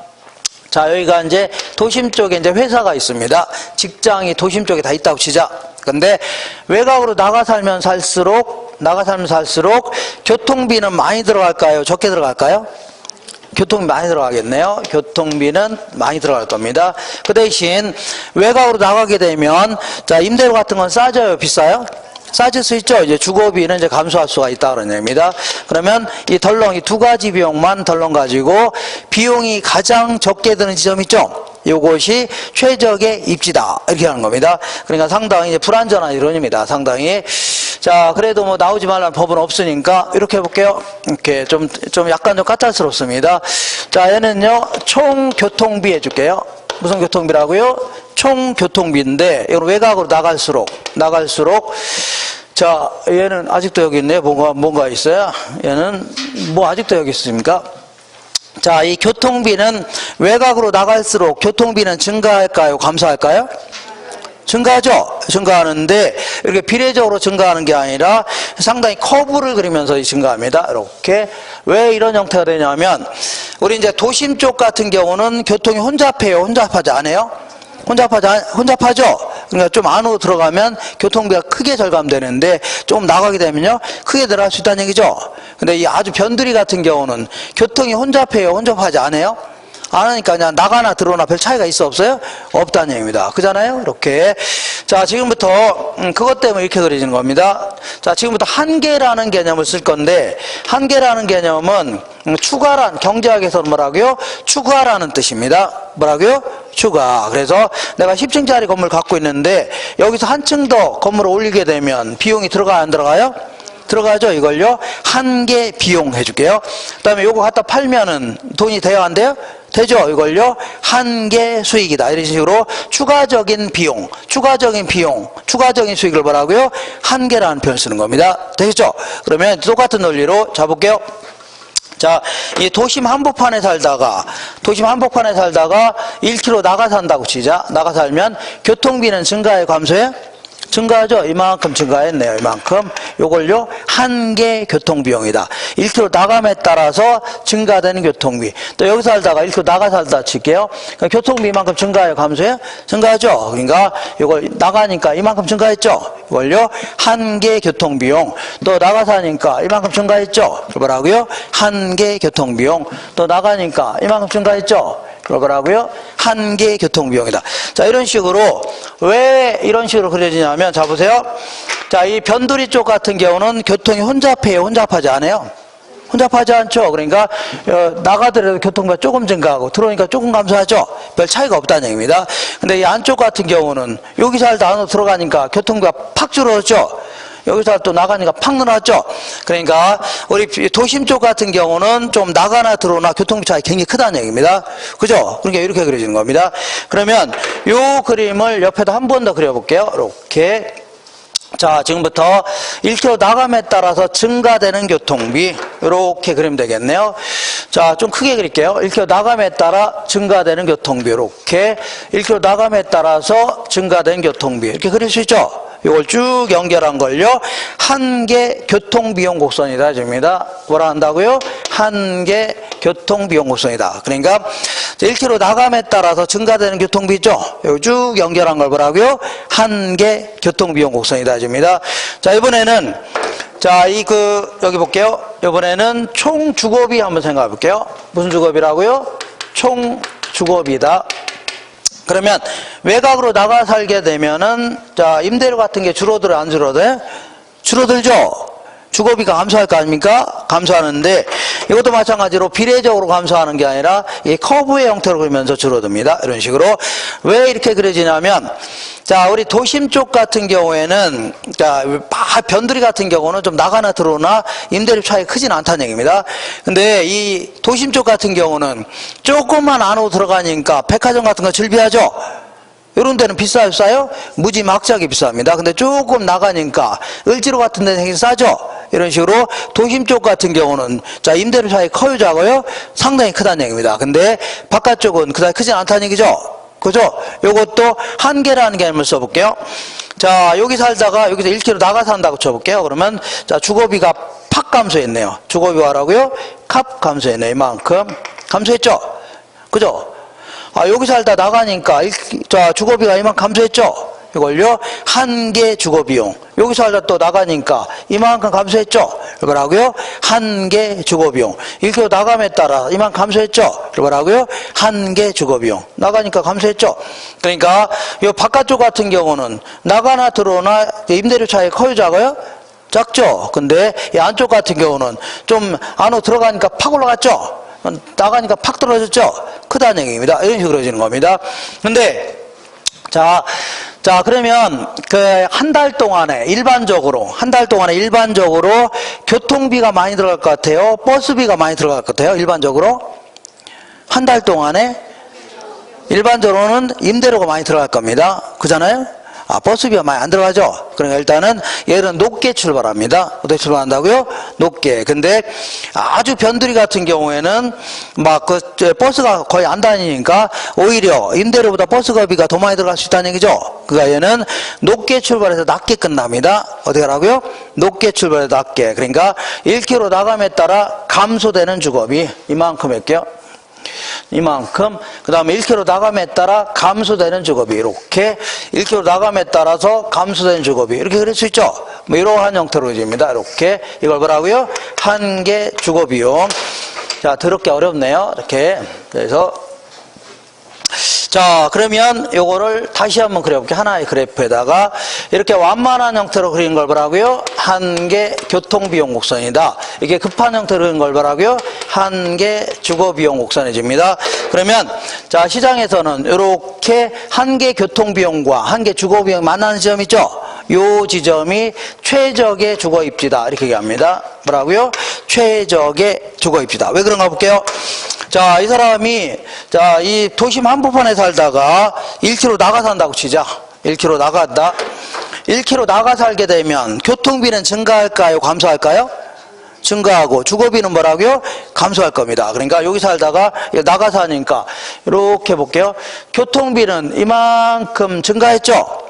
자, 여기가 이제 도심 쪽에 이제 회사가 있습니다. 직장이 도심 쪽에 다 있다고 치자. 근데 외곽으로 나가 살면 살수록 교통비는 많이 들어갈까요? 적게 들어갈까요? 교통비 많이 들어가겠네요. 교통비는 많이 들어갈 겁니다. 그 대신 외곽으로 나가게 되면 자, 임대료 같은 건 싸져요? 비싸요? 싸질 수 있죠. 이제 주거비는 이제 감소할 수가 있다 그런 얘기입니다. 그러면 이 덜렁, 이 두 가지 비용만 덜렁 가지고 비용이 가장 적게 드는 지점 있죠. 요것이 최적의 입지다 이렇게 하는 겁니다. 그러니까 상당히 이제 불안전한 이론입니다. 상당히. 자, 그래도 뭐 나오지 말라는 법은 없으니까 이렇게 해볼게요. 이렇게 좀 약간 좀 까탈스럽습니다. 자, 얘는요 총 교통비 해줄게요. 무슨 교통비라고요? 총 교통비인데 이건 외곽으로 나갈수록 자, 얘는 아직도 여기 있네요. 뭔가 있어요. 얘는 뭐 아직도 여기 있습니까? 자, 이 교통비는 외곽으로 나갈수록 교통비는 증가할까요? 감소할까요? 증가하죠? 증가하는데 이렇게 비례적으로 증가하는 게 아니라 상당히 커브를 그리면서 증가합니다. 이렇게. 왜 이런 형태가 되냐면 우리 이제 도심 쪽 같은 경우는 교통이 혼잡해요? 혼잡하지 않아요? 혼잡하죠? 그러니까 좀 안으로 들어가면 교통비가 크게 절감되는데 좀 나가게 되면요 크게 들어갈 수 있다는 얘기죠. 근데 이 아주 변두리 같은 경우는 교통이 혼잡해요? 혼잡하지 않아요? 안 하니까 그냥 나가나 들어오나 별 차이가 있어 없어요? 없다는 얘기입니다. 그잖아요? 이렇게. 자, 지금부터 그것 때문에 이렇게 그려지는 겁니다. 자, 지금부터 한계라는 개념을 쓸 건데 한계라는 개념은 추가란, 경제학에서는 뭐라고요? 추가라는 뜻입니다. 뭐라고요? 추가. 그래서 내가 10층짜리 건물 갖고 있는데 여기서 한 층 더 건물을 올리게 되면 비용이 들어가요? 안 들어가요? 들어가죠. 이걸요 한계 비용 해줄게요. 그 다음에 요거 갖다 팔면은 돈이 돼요? 안 돼요? 되죠. 이걸요 한계 수익이다. 이런 식으로 추가적인 비용, 추가적인 수익을 뭐라고요? 한계라는 표현을 쓰는 겁니다. 되겠죠? 그러면 똑같은 논리로 잡을게요. 자, 이 도심 한복판에 살다가 1km 나가 산다고 치자. 나가 살면 교통비는 증가해 감소해? 증가하죠? 이만큼 증가했네요. 이만큼. 요걸요 한계 교통비용이다. 1km 나감에 따라서 증가되는 교통비. 또 여기 살다가 1km 나가 살다 칠게요. 그러니까 교통비 이만큼 증가해요? 감소해요? 증가하죠? 그러니까 요걸 나가니까 이만큼 증가했죠? 이걸요 한계 교통비용. 또 나가 사니까 이만큼 증가했죠? 뭐라고요? 한계 교통비용. 또 나가니까 이만큼 증가했죠? 뭐라고요? 한계 교통비용이다. 자, 이런 식으로 왜 이런 식으로 그려지냐면 자 보세요. 자, 이 변두리 쪽 같은 경우는 교통이 혼잡해요? 혼잡하지 않아요? 혼잡하지 않죠. 그러니까 나가더라도 교통비가 조금 증가하고 들어오니까 조금 감소하죠. 별 차이가 없다는 얘기입니다. 근데 이 안쪽 같은 경우는 여기 살다 안으로 들어가니까 교통비가 팍 줄어들죠. 여기서 또 나가니까 팍 늘어났죠. 그러니까 우리 도심 쪽 같은 경우는 좀 나가나 들어오나 교통비 차이 굉장히 크다는 얘기입니다. 그죠? 그러니까 이렇게 그려지는 겁니다. 그러면 요 그림을 옆에도 한 번 더 그려볼게요. 이렇게. 자, 지금부터 1km 나감에 따라서 증가되는 교통비 이렇게 그리면 되겠네요. 자, 좀 크게 그릴게요. 1km 나감에 따라 증가되는 교통비 이렇게 1km 나감에 따라서 증가된 교통비 이렇게 그릴 수 있죠. 이걸 쭉 연결한 걸요 한계 교통비용 곡선이다 줍니다. 뭐라 한다고요? 한계 교통비용 곡선이다. 그러니까 1km 나감에 따라서 증가되는 교통비죠. 여기 쭉 연결한 걸 뭐라고요? 한계 교통비용 곡선이다 줍니다. 자, 이번에는 자, 여기 볼게요. 이번에는 총 주거비 한번 생각해 볼게요. 무슨 주거비라고요? 총 주거비다. 그러면 외곽으로 나가 살게 되면은 자, 임대료 같은 게 줄어들어 안 줄어들어요? 줄어들죠. 주거비가 감소할 거 아닙니까? 감소하는데 이것도 마찬가지로 비례적으로 감소하는 게 아니라 이 커브의 형태로 그리면서 줄어듭니다. 이런 식으로. 왜 이렇게 그려지냐면 자, 우리 도심 쪽 같은 경우에는 자, 변두리 같은 경우는 좀 나가나 들어오나 임대료 차이 크진 않다는 얘기입니다. 근데 이 도심 쪽 같은 경우는 조금만 안으로 들어가니까 백화점 같은 거 즐비하죠. 이런 데는 비싸요, 싸요? 무지막지하게 비쌉니다. 근데 조금 나가니까 을지로 같은 데는 되게 싸죠? 이런 식으로 도심 쪽 같은 경우는 자, 임대료 차이 커요, 작아요? 상당히 크다는 얘기입니다. 근데 바깥쪽은 그다지 크진 않다는 얘기죠? 그죠? 요것도 한계라는 개념을 써볼게요. 자, 여기 살다가 여기서 1km 나가 산다고 쳐볼게요. 그러면 자, 주거비가 팍 감소했네요. 주거비가 라고요? 값 감소했네요. 이만큼 감소했죠? 그죠? 여기 살다 나가니까 자 주거비가 이만큼 감소했죠. 이걸요 한계 주거비용. 여기서 살다 또 나가니까 이만큼 감소했죠. 뭐라고요? 한계 주거비용. 1km 나감에 따라 이만큼 감소했죠. 뭐라고요? 한계 주거비용. 나가니까 감소했죠. 그러니까 이 바깥쪽 같은 경우는 나가나 들어오나 임대료 차이 커요, 작아요? 작죠. 근데 이 안쪽 같은 경우는 좀 안으로 들어가니까 팍 올라갔죠. 나가니까 팍 떨어졌죠. 크다는 얘기입니다. 이런 식으로 해지는 겁니다. 근데 자, 그러면 그 한 달 동안에 일반적으로 교통비가 많이 들어갈 것 같아요? 버스비가 많이 들어갈 것 같아요? 일반적으로? 한 달 동안에 일반적으로는 임대료가 많이 들어갈 겁니다. 그잖아요? 버스비가 많이 안 들어가죠? 그러니까 일단은 얘는 높게 출발합니다. 어떻게 출발한다고요? 높게. 근데 아주 변두리 같은 경우에는 막 버스가 거의 안 다니니까 오히려 임대료보다 버스비가 더 많이 들어갈 수 있다는 얘기죠? 그러니까 얘는 높게 출발해서 낮게 끝납니다. 어떻게 하라고요? 높게 출발해서 낮게. 그러니까 1km 나감에 따라 감소되는 주거비. 이만큼 할게요. 이만큼. 그 다음에 1km 나감에 따라 감소되는 주거비. 이렇게 1km 나감에 따라서 감소되는 주거비. 이렇게 그릴 수 있죠. 뭐 이러한 형태로 그립니다. 이렇게. 이걸 뭐라고요? 한계 주거비용. 자, 더럽게 어렵네요. 이렇게. 그래서 자, 그러면 요거를 다시 한번 그려볼게요. 하나의 그래프에다가 이렇게 완만한 형태로 그린 걸 뭐라고요? 한계 교통비용 곡선이다. 이게 급한 형태로 그린 걸 뭐라고요? 한계 주거비용 곡선해집니다. 그러면 자, 시장에서는 이렇게 한계 교통비용과 한계 주거비용이 만나는 지점이 있죠? 요 지점이 최적의 주거입지다. 이렇게 얘기합니다. 뭐라고요? 최적의 주거입지다. 왜 그런가 볼게요. 자, 이 사람이 자, 이 도심 한복판에 살다가 1km 나가 산다고 치자. 1km 나간다. 1km 나가 살게 되면 교통비는 증가할까요? 감소할까요? 증가하고 주거비는 뭐라고요? 감소할 겁니다. 그러니까 여기 살다가 나가 사니까 이렇게 볼게요. 교통비는 이만큼 증가했죠?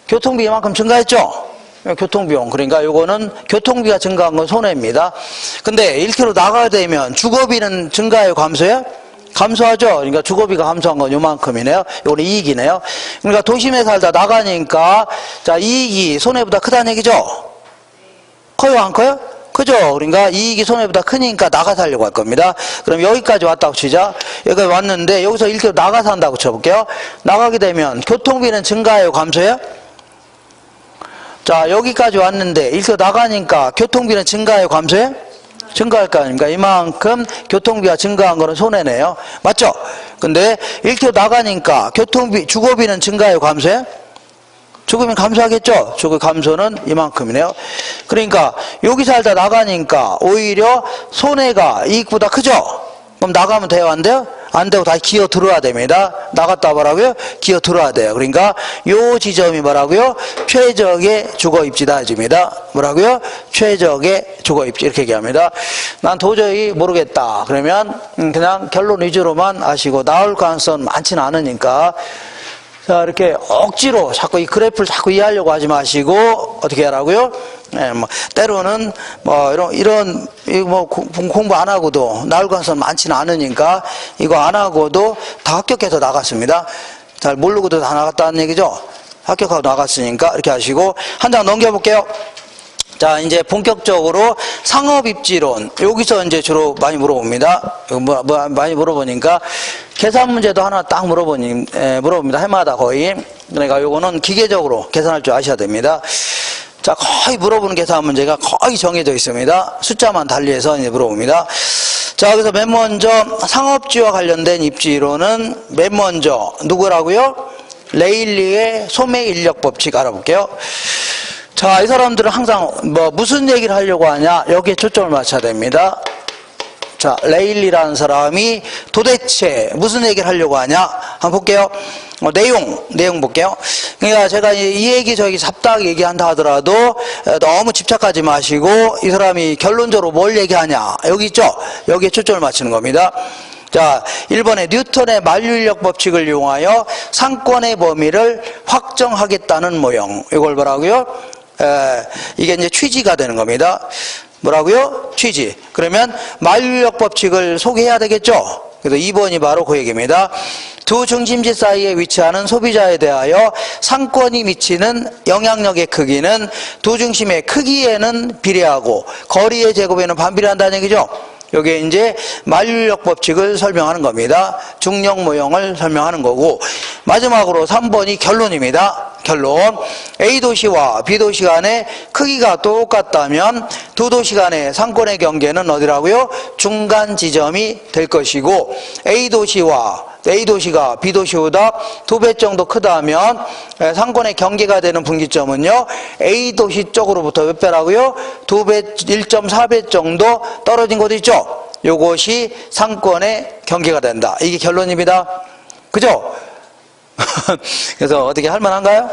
교통비 이만큼 증가했죠? 교통비용. 그러니까 요거는 교통비가 증가한 건 손해입니다. 근데 1km 나가야 되면 주거비는 증가해요? 감소해요? 감소하죠? 그러니까 주거비가 감소한 건 요만큼이네요. 요거는 이익이네요. 그러니까 도심에 살다 나가니까 자, 이익이 손해보다 크다는 얘기죠? 커요? 안 커요? 그죠? 그러니까 이익이 손해보다 크니까 나가 살려고 할 겁니다. 그럼 여기까지 왔다고 치자. 여기까지 왔는데 여기서 1km 나가 산다고 쳐볼게요. 나가게 되면 교통비는 증가해요? 감소해요? 자, 여기까지 왔는데 1km 나가니까 교통비는 증가해요? 감소해요? 증가할 거 아닙니까? 이만큼 교통비가 증가한 거는 손해네요. 맞죠? 근데 1km 나가니까 주거비는 증가해요? 감소해요? 주거비는 감소하겠죠? 주거 감소는 이만큼이네요. 그러니까 여기 살다 나가니까 오히려 손해가 이익보다 크죠? 그럼 나가면 돼요? 안 돼요? 안 되고 다시 기어 들어와야 됩니다. 나갔다 뭐라고요? 기어 들어와야 돼요. 그러니까 요 지점이 뭐라고요? 최적의 주거입지다 해줍니다. 뭐라고요? 최적의 주거입지 이렇게 얘기합니다. 난 도저히 모르겠다. 그러면 그냥 결론 위주로만 아시고 나올 가능성은 많지는 않으니까 자, 이렇게 억지로 자꾸 이 그래프를 자꾸 이해하려고 하지 마시고 어떻게 하라고요? 때로는 이런 공부 안 하고도 나올 가능성 많지는 않으니까 이거 안 하고도 다 합격해서 나갔습니다. 잘 모르고도 다 나갔다는 얘기죠. 합격하고 나갔으니까 이렇게 하시고 한 장 넘겨볼게요. 자, 이제 본격적으로 상업입지론. 여기서 이제 주로 많이 물어봅니다. 많이 물어보니까 계산 문제도 하나 딱 물어봅니다. 해마다 거의. 그러니까 요거는 기계적으로 계산할 줄 아셔야 됩니다. 자, 거의 물어보는 계산 문제가 거의 정해져 있습니다. 숫자만 달리해서 이제 물어봅니다. 자, 그래서 맨 먼저 상업지와 관련된 입지론은 맨 먼저 누구라고요? 레일리의 소매인력 법칙 알아볼게요. 자, 이 사람들은 항상 무슨 얘기를 하려고 하냐? 여기에 초점을 맞춰야 됩니다. 자, 레일리라는 사람이 도대체 무슨 얘기를 하려고 하냐? 한번 볼게요. 내용 볼게요. 그러니까 제가 이 얘기 저기 잡다하게 얘기한다 하더라도 너무 집착하지 마시고 이 사람이 결론적으로 뭘 얘기하냐? 여기 있죠? 여기에 초점을 맞추는 겁니다. 자, 1번에 뉴턴의 만류인력 법칙을 이용하여 상권의 범위를 확정하겠다는 모형. 이걸 뭐라고요? 이게 이제 취지가 되는 겁니다. 뭐라고요? 취지. 그러면 만류인력 법칙을 소개해야 되겠죠? 그래서 2번이 바로 그 얘기입니다. 두 중심지 사이에 위치하는 소비자에 대하여 상권이 미치는 영향력의 크기는 두 중심의 크기에는 비례하고 거리의 제곱에는 반비례한다는 얘기죠. 여기에 이제 만류인력 법칙을 설명하는 겁니다. 중력 모형을 설명하는 거고, 마지막으로 3번이 결론입니다. 결론. A 도시와 B 도시 간의 크기가 똑같다면 두 도시 간의 상권의 경계는 어디라고요? 중간 지점이 될 것이고, A 도시가 B 도시보다 2배 정도 크다면 상권의 경계가 되는 분기점은요, A 도시 쪽으로부터 몇 배라고요? 2배, 1.4배 정도 떨어진 곳 있죠? 요것이 상권의 경계가 된다. 이게 결론입니다. 그죠? 그래서 어떻게 할 만한가요?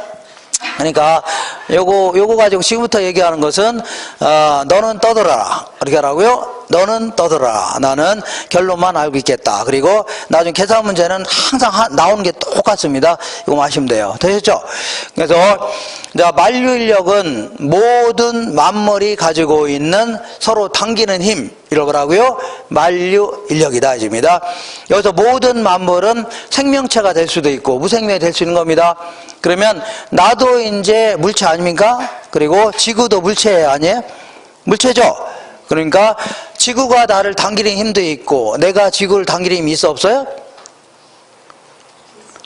그러니까 요거 가지고 지금부터 얘기하는 것은 너는 떠들어라. 이렇게 하라고요. 너는 떠들어라. 나는 결론만 알고 있겠다. 그리고 나중에 계산 문제는 항상 나오는 게 똑같습니다. 이거 아시면 돼요. 되셨죠? 그래서 만류인력은 모든 만물이 가지고 있는 서로 당기는 힘, 이런 거라고요. 만류인력이다. 이집니다. 여기서 모든 만물은 생명체가 될 수도 있고 무생명이 될 수 있는 겁니다. 그러면 나도 이제 물체 아닙니까? 그리고 지구도 물체 아니에요? 물체죠? 그러니까 지구가 나를 당기는 힘도 있고 내가 지구를 당기는 힘이 있어 없어요?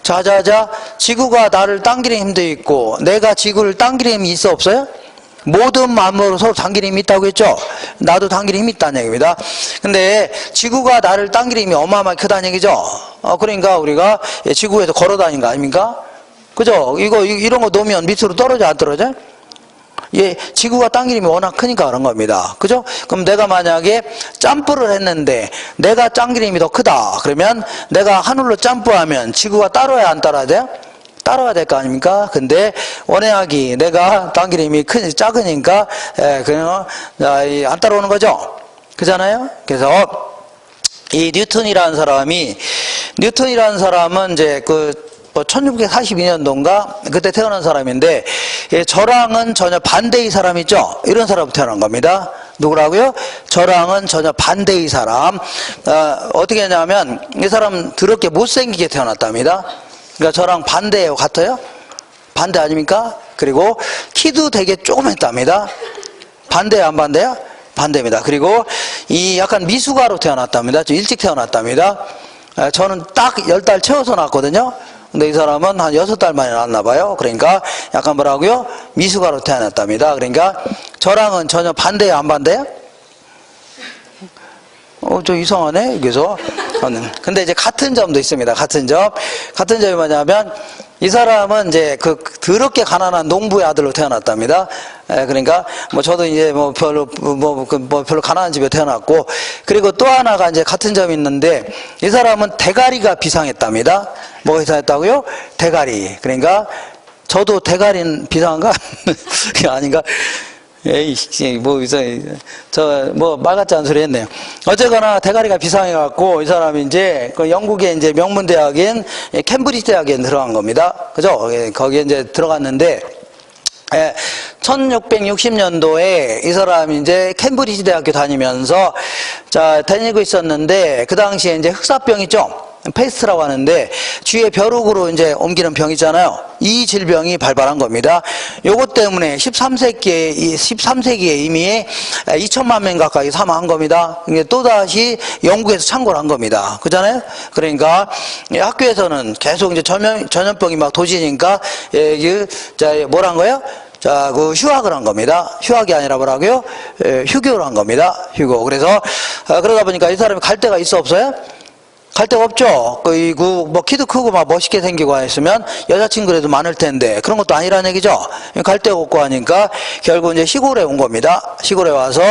자자자, 지구가 나를 당기는 힘도 있고 내가 지구를 당기는 힘이 있어 없어요? 모든 만물은 서로 당기는 힘이 있다고 했죠? 나도 당기는 힘이 있다는 얘기입니다. 근데 지구가 나를 당기는 힘이 어마어마하게 크다는 얘기죠? 그러니까 우리가 지구에서 걸어 다니는 거 아닙니까? 그죠? 이런 거 놓으면 밑으로 떨어져 안 떨어져? 예, 지구가 당기는 힘이 워낙 크니까 그런 겁니다. 그죠? 그럼 내가 만약에 점프를 했는데 내가 당기는 힘이 더 크다. 그러면 내가 하늘로 점프하면 지구가 따라야 안 따라야 돼요? 따라야 될 거 아닙니까? 근데 원해하기 내가 당기는 힘이 작으니까 그냥 안 따라오는 거죠. 그잖아요? 그래서 이 뉴턴이라는 사람은 이제 1642년도인가 그때 태어난 사람인데 저랑은 전혀 반대의 사람 있죠? 이런 사람 태어난 겁니다. 누구라고요? 저랑은 전혀 반대의 사람. 어떻게 했냐면 이 사람 더럽게 못생기게 태어났답니다. 그러니까 저랑 반대예요. 같아요? 반대 아닙니까? 그리고 키도 되게 조그맸답니다. 반대예요? 안 반대요? 반대입니다. 그리고 이 약간 미숙아로 태어났답니다. 좀 일찍 태어났답니다. 저는 딱 10달 채워서 낳았거든요. 근데 이 사람은 한 6달 만에 낳았나 봐요. 그러니까 약간 뭐라고요? 미숙아로 태어났답니다. 그러니까 저랑은 전혀 반대예요? 안 반대요? 좀 이상하네. 그래서 근데 이제 같은 점도 있습니다. 같은 점이 뭐냐면 이 사람은 이제 더럽게 가난한 농부의 아들로 태어났답니다. 그러니까 저도 이제 별로 가난한 집에 태어났고, 그리고 또 하나가 이제 같은 점이 있는데 이 사람은 대가리가 비상했답니다. 뭐가 비상했다고요? 대가리. 그러니까 저도 대가리는 비상한가? 아닌가? 에이, 말 같지 않은 소리 했네요. 어쨌거나 대가리가 비상해갖고 이 사람이 이제 영국의 이제 명문대학인 캠브리지 대학에 들어간 겁니다. 그죠? 거기에 이제 들어갔는데, 1660년도에 이 사람이 이제 캠브리지 대학교 다니면서 다니고 있었는데, 그 당시에 이제 흑사병 있죠? 페스트라고 하는데 주위에 벼룩으로 이제 옮기는 병 있잖아요. 이 질병이 발발한 겁니다. 요것 때문에 13세기에 이미 2천만 명 가까이 사망한 겁니다. 또다시 영국에서 창궐을 한 겁니다. 그잖아요? 그러니까 학교에서는 계속 이제 전염병이 막 도지니까 뭐란 거예요? 휴학을 한 겁니다. 휴학이 아니라 뭐라고요? 휴교를 한 겁니다. 휴교. 그래서 그러다 보니까 이 사람이 갈 데가 있어 없어요? 갈 데가 없죠. 키도 크고 막 멋있게 생기고 했으면 여자친구라도 많을 텐데 그런 것도 아니라는 얘기죠. 갈 데가 없고 하니까 결국 이제 시골에 온 겁니다. 시골에 와서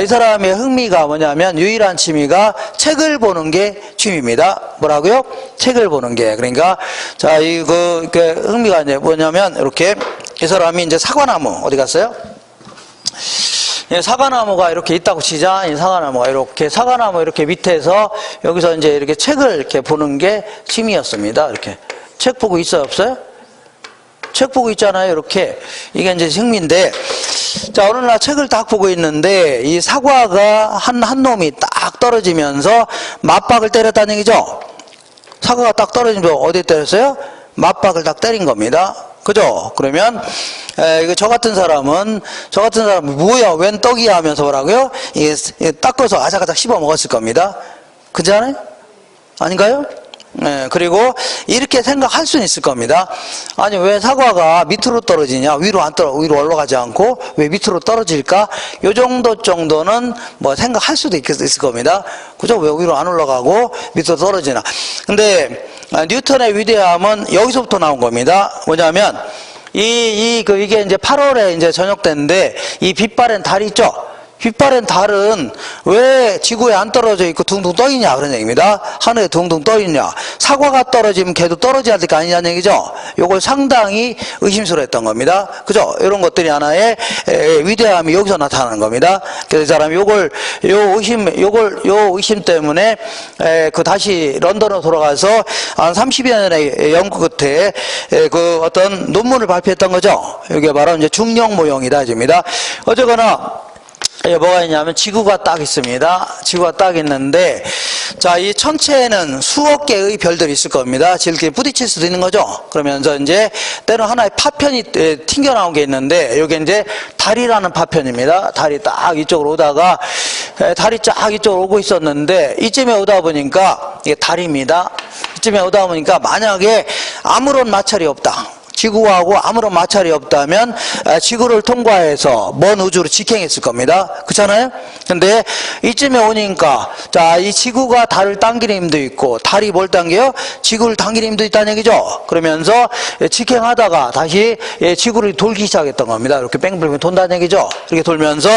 이 사람의 흥미가 뭐냐면 유일한 취미가 책을 보는 게 취미입니다. 뭐라고요? 책을 보는 게. 그러니까 흥미가 이제 뭐냐면 이렇게 이 사람이 이제 사과나무 어디 갔어요? 사과나무가 이렇게 있다고 치자. 이 사과나무 이렇게 밑에서 여기서 이제 이렇게 책을 이렇게 보는 게 취미였습니다. 이렇게 책 보고 있어요, 없어요? 책 보고 있잖아요. 이렇게. 이게 이제 흥미인데, 자, 어느 날 책을 딱 보고 있는데, 이 사과가 한 놈이 딱 떨어지면서 맞박을 때렸다는 얘기죠. 사과가 딱 떨어지면서 어디 때렸어요? 맞박을 딱 때린 겁니다. 그죠? 그러면, 이거 저 같은 사람은, 뭐야, 웬 떡이야 하면서 뭐라고요? 닦아서 아삭아삭 씹어 먹었을 겁니다. 그렇지 않아요? 아닌가요? 그리고 이렇게 생각할 수는 있을 겁니다. 아니, 왜 사과가 밑으로 떨어지냐? 위로 올라가지 않고 왜 밑으로 떨어질까? 요 정도는 뭐 생각할 수도 있을 겁니다. 그죠? 왜 위로 안 올라가고 밑으로 떨어지나? 근데 뉴턴의 위대함은 여기서부터 나온 겁니다. 뭐냐면 이게 이제 8월에 이제 저녁 때인데 이 빛바랜 달이 있죠? 빛바랜 달은 왜 지구에 안 떨어져 있고 둥둥 떠 있냐 그런 얘기입니다. 하늘에 둥둥 떠 있냐. 사과가 떨어지면 걔도 떨어져야 될 거 아니냐는 얘기죠. 요걸 상당히 의심스러웠던 겁니다. 그죠? 이런 것들이 하나의 위대함이 여기서 나타나는 겁니다. 그래서 이 사람이 요 의심 때문에 다시 런던으로 돌아가서 한 30여 년의 연구 끝에 그 어떤 논문을 발표했던 거죠. 이게 바로 이제 중력 모형이다 입니다. 어쨌거나 뭐가 있냐면 지구가 딱 있습니다. 지구가 딱 있는데, 자, 이 천체에는 수억 개의 별들이 있을 겁니다. 이렇게 부딪힐 수도 있는 거죠. 그러면서 이제 때로 하나의 파편이 튕겨 나온 게 있는데, 요게 이제 달이라는 파편입니다. 달이 딱 이쪽으로 오다가 달이 쫙 이쪽으로 오고 있었는데, 이쯤에 오다 보니까 이게 달입니다. 이쯤에 오다 보니까 만약에 아무런 마찰이 없다. 지구하고 아무런 마찰이 없다면 지구를 통과해서 먼 우주로 직행했을 겁니다. 그렇잖아요? 근데 이쯤에 오니까 자, 이 지구가 달을 당기는 힘도 있고 달이 뭘 당겨요? 지구를 당기는 힘도 있다는 얘기죠. 그러면서 직행하다가 다시 지구를 돌기 시작했던 겁니다. 이렇게 뺑뺑뺑 돈다는 얘기죠. 이렇게 돌면서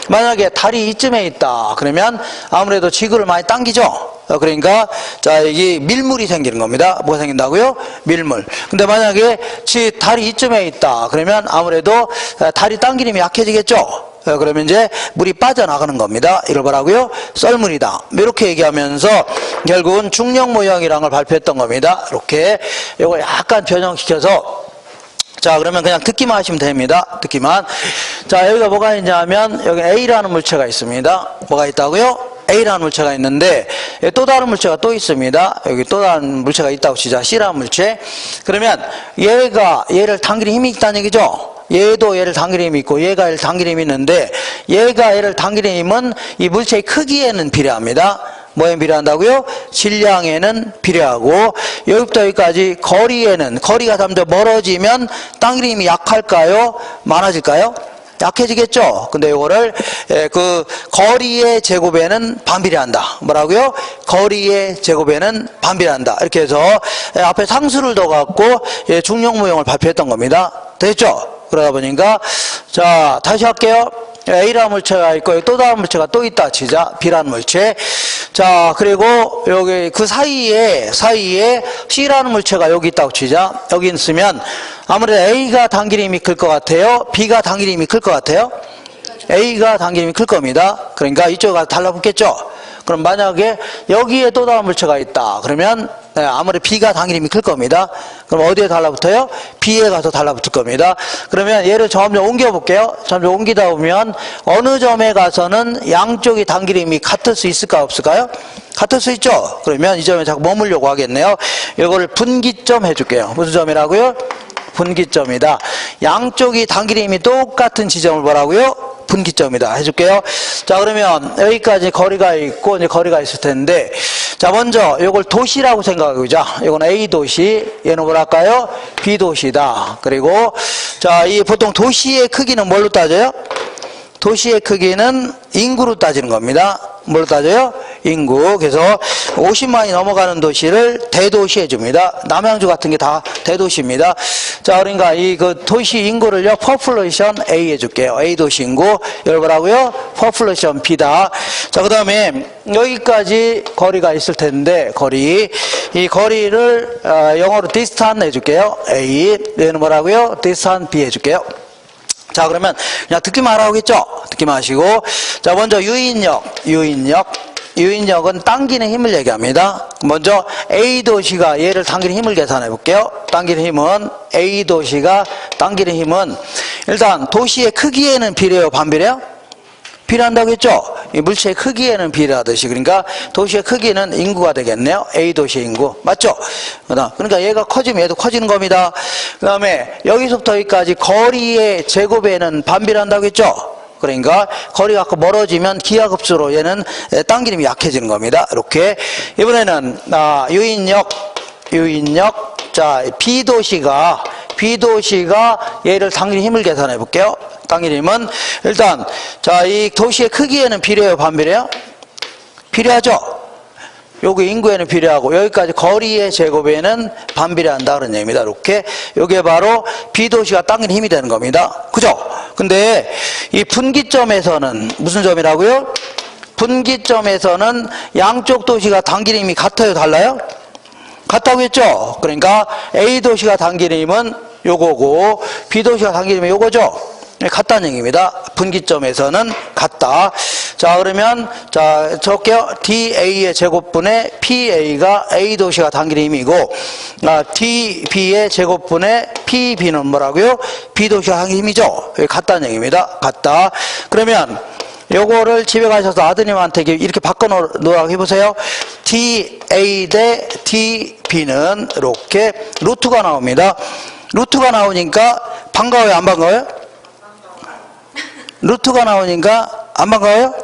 만약에 달이 이쯤에 있다. 그러면 아무래도 지구를 많이 당기죠. 그러니까 자, 이게 밀물이 생기는 겁니다. 뭐가 생긴다고요? 밀물. 근데 만약에 달이 이쯤에 있다. 그러면 아무래도 달이 당기는 힘이 약해지겠죠. 그러면 이제 물이 빠져나가는 겁니다. 이걸 뭐라고요? 썰물이다. 이렇게 얘기하면서 결국은 중력 모형이라는 걸 발표했던 겁니다. 이렇게 이걸 약간 변형시켜서 자, 그러면 그냥 듣기만 하시면 됩니다. 듣기만. 자, 여기가 뭐가 있냐면 여기 A라는 물체가 있습니다. 뭐가 있다고요? A라는 물체가 있는데 또 다른 물체가 또 있습니다. 여기 또 다른 물체가 있다고 치자. C라는 물체. 그러면 얘를 당기는 힘이 있다는 얘기죠. 얘도 얘를 당기는 힘이 있고 얘가 얘를 당기는 힘이 있는데 얘가 얘를 당기는 힘은 이 물체의 크기에는 비례합니다. 뭐에 비례한다고요? 질량에는 비례하고 여기부터 여기까지 거리가 점점 멀어지면 당기는 힘이 약할까요? 많아질까요? 약해지겠죠. 근데 이거를 그 거리의 제곱에는 반비례한다. 뭐라고요? 거리의 제곱에는 반비례한다. 이렇게 해서 앞에 상수를 더 갖고 중력 모형을 발표했던 겁니다. 됐죠? 그러다 보니까 자, 다시 할게요. A라는 물체가 있고 또 다른 물체가 또 있다 치자. B라는 물체. 자, 그리고 여기 그 사이에 C라는 물체가 여기 있다고 치자. 여기 있으면 아무래도 A가 당기는 힘이 클 것 같아요? B가 당기는 힘이 클 것 같아요? A가 당기는 힘이 클 겁니다. 그러니까 이쪽에 가서 달라붙겠죠? 그럼 만약에 여기에 또 다른 물체가 있다. 그러면 아무래도 B가 당기는 힘이 클 겁니다. 그럼 어디에 달라붙어요? B에 가서 달라붙을 겁니다. 그러면 얘를 점점 옮겨볼게요. 점점 옮기다 보면 어느 점에 가서는 양쪽이 당기는 힘이 같을 수 있을까 없을까요? 같을 수 있죠. 그러면 이 점에 자꾸 머물려고 하겠네요. 이거를 분기점 해줄게요. 무슨 점이라고요? 분기점이다. 양쪽이 당기는 힘이 똑같은 지점을 뭐라고요? 분기점이다 해줄게요. 자, 그러면 여기까지 거리가 있고 이제 거리가 있을 텐데, 자, 먼저 이걸 도시라고 생각하자. 이건 A 도시, 얘는 뭐랄까요? B 도시다. 그리고 자, 이 보통 도시의 크기는 뭘로 따져요? 도시의 크기는 인구로 따지는 겁니다. 뭘로 따져요? 인구. 그래서 50만이 넘어가는 도시를 대도시 해줍니다. 남양주 같은 게 다 대도시입니다. 자, 그러니까 이 그 도시 인구를요, population A 해줄게요. A 도시 인구. 이걸 뭐라고요? population B다. 자, 그 다음에 여기까지 거리가 있을 텐데, 이 거리를 영어로 distance 해줄게요. A. 얘는 뭐라고요? distance B 해줄게요. 자, 그러면 그냥 듣기만 하라고 했죠? 듣기만 하시고. 자, 먼저 유인력. 유인력은 당기는 힘을 얘기합니다. 먼저 A 도시가 얘를 당기는 힘을 계산해 볼게요. 당기는 힘은 A 도시가 당기는 힘은 일단 도시의 크기에는 비례해요, 반비례요? 비례한다고 했죠? 이 물체의 크기에는 비례하듯이. 그러니까 도시의 크기는 인구가 되겠네요. A 도시의 인구. 맞죠? 그러니까 얘가 커지면 얘도 커지는 겁니다. 그 다음에 여기서부터 여기까지 거리의 제곱에는 반비례한다고 했죠? 그러니까 거리가 멀어지면 기하급수로 얘는 당기는 힘이 약해지는 겁니다. 이렇게. 이번에는 유인력. 자, B 도시가 얘를 당기는 힘을 계산해 볼게요. 당기는 힘은 일단 자, 이 도시의 크기에는 비례해요, 반비례요? 비례하죠? 여기 인구에는 비례하고 여기까지 거리의 제곱에는 반비례한다 그런 얘기입니다. 이렇게 요게 바로 B도시가 당기는 힘이 되는 겁니다. 그죠? 근데 이 분기점에서는 무슨 점이라고요? 분기점에서는 양쪽 도시가 당기는 힘이 같아요, 달라요? 같다고 했죠? 그러니까 A도시가 당기는 힘은 요거고 B도시가 당기는 힘은 요거죠? 같다는 얘기입니다. 분기점에서는 같다. 자, 그러면 자, 적게요. DA의 제곱분의 PA가 A도시가 당기는 힘이고 DB의 제곱분의 PB는 뭐라고요? B도시가 당기는 힘이죠. 같다는 얘기입니다. 같다. 그러면 요거를 집에 가셔서 아드님한테 이렇게 바꿔놓으라고 해보세요. DA 대 DB는 이렇게 루트가 나옵니다. 루트가 나오니까 반가워요, 안 반가워요? 루트가 나오니까 안 반가워요?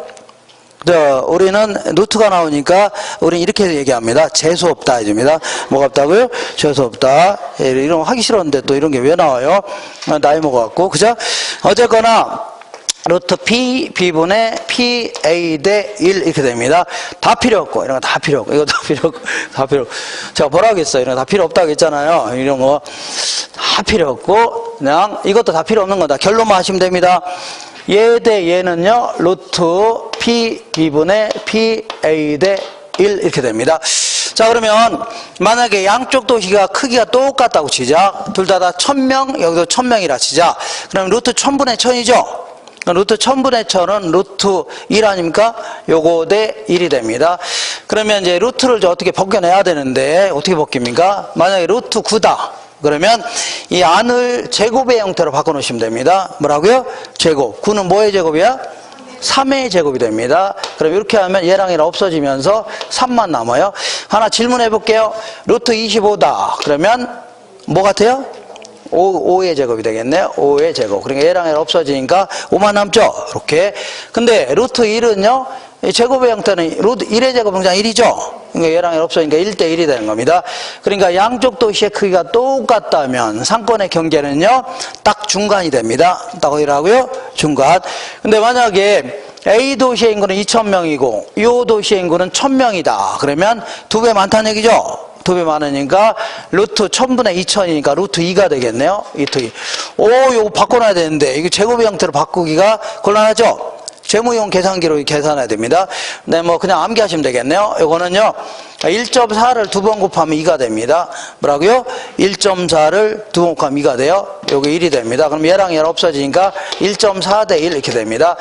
우리는 루트가 나오니까 우리는 이렇게 얘기합니다. 재수 없다 해줍니다. 뭐가 없다고요? 재수 없다. 이런 거 하기 싫었는데 또 이런 게 왜 나와요? 나이 먹어갖고. 그죠? 어쨌거나 루트 P, B분의 PA 대 1 이렇게 됩니다. 다 필요 없고 이런 거 다 필요 없고 이거 다 필요 없고 다 필요 없고 제가 뭐라 하겠어요. 이런 거 다 필요 없다고 했잖아요. 이런 거 다 필요 없고 그냥 이것도 다 필요 없는 거다. 결론만 하시면 됩니다. 얘 대 얘는요 루트 P, B분의 PA 대 1 이렇게 됩니다. 자, 그러면 만약에 양쪽 도시가 크기가 똑같다고 치자. 둘 다 1000명, 여기도 1000명이라 치자. 그럼 루트 1000분의 1000이죠. 루트 1000분의 1000은 루트 1 아닙니까? 요거 대 1이 됩니다. 그러면 이제 루트를 어떻게 벗겨내야 되는데 어떻게 벗깁니까? 만약에 루트 9다. 그러면 이 안을 제곱의 형태로 바꿔놓으시면 됩니다. 뭐라고요? 제곱. 9는 뭐의 제곱이야? 3의 제곱이 됩니다. 그럼 이렇게 하면 얘랑 얘랑 없어지면서 3만 남아요. 하나 질문해 볼게요. 루트 25다. 그러면 뭐 같아요? 5의 제곱이 되겠네요. 5의 제곱. 그러니까 얘랑 얘랑 없어지니까 5만 남죠? 이렇게. 근데 루트 1은요, 제곱의 형태는 루트 1의 제곱은 그냥 1이죠? 그러니까 얘랑 얘랑 없어지니까 1대 1이 되는 겁니다. 그러니까 양쪽 도시의 크기가 똑같다면 상권의 경계는요, 딱 중간이 됩니다. 딱 어디라고요? 중간. 근데 만약에 A 도시의 인구는 2000명이고, 이 도시의 인구는 1000명이다. 그러면 2배 많다는 얘기죠? 2배 많으니까 루트 1000분의 2000이니까 루트 2가 되겠네요. 루트 2. 요거 바꿔놔야 되는데 이게 제곱의 형태로 바꾸기가 곤란하죠? 재무용 계산기로 계산해야 됩니다. 네, 뭐 그냥 암기하시면 되겠네요. 요거는요 1.4를 2번 곱하면 2가 됩니다. 뭐라고요? 1.4를 2번 곱하면 2가 돼요. 요게 1이 됩니다. 그럼 얘랑 얘랑 없어지니까 1.4 대 1 이렇게 됩니다.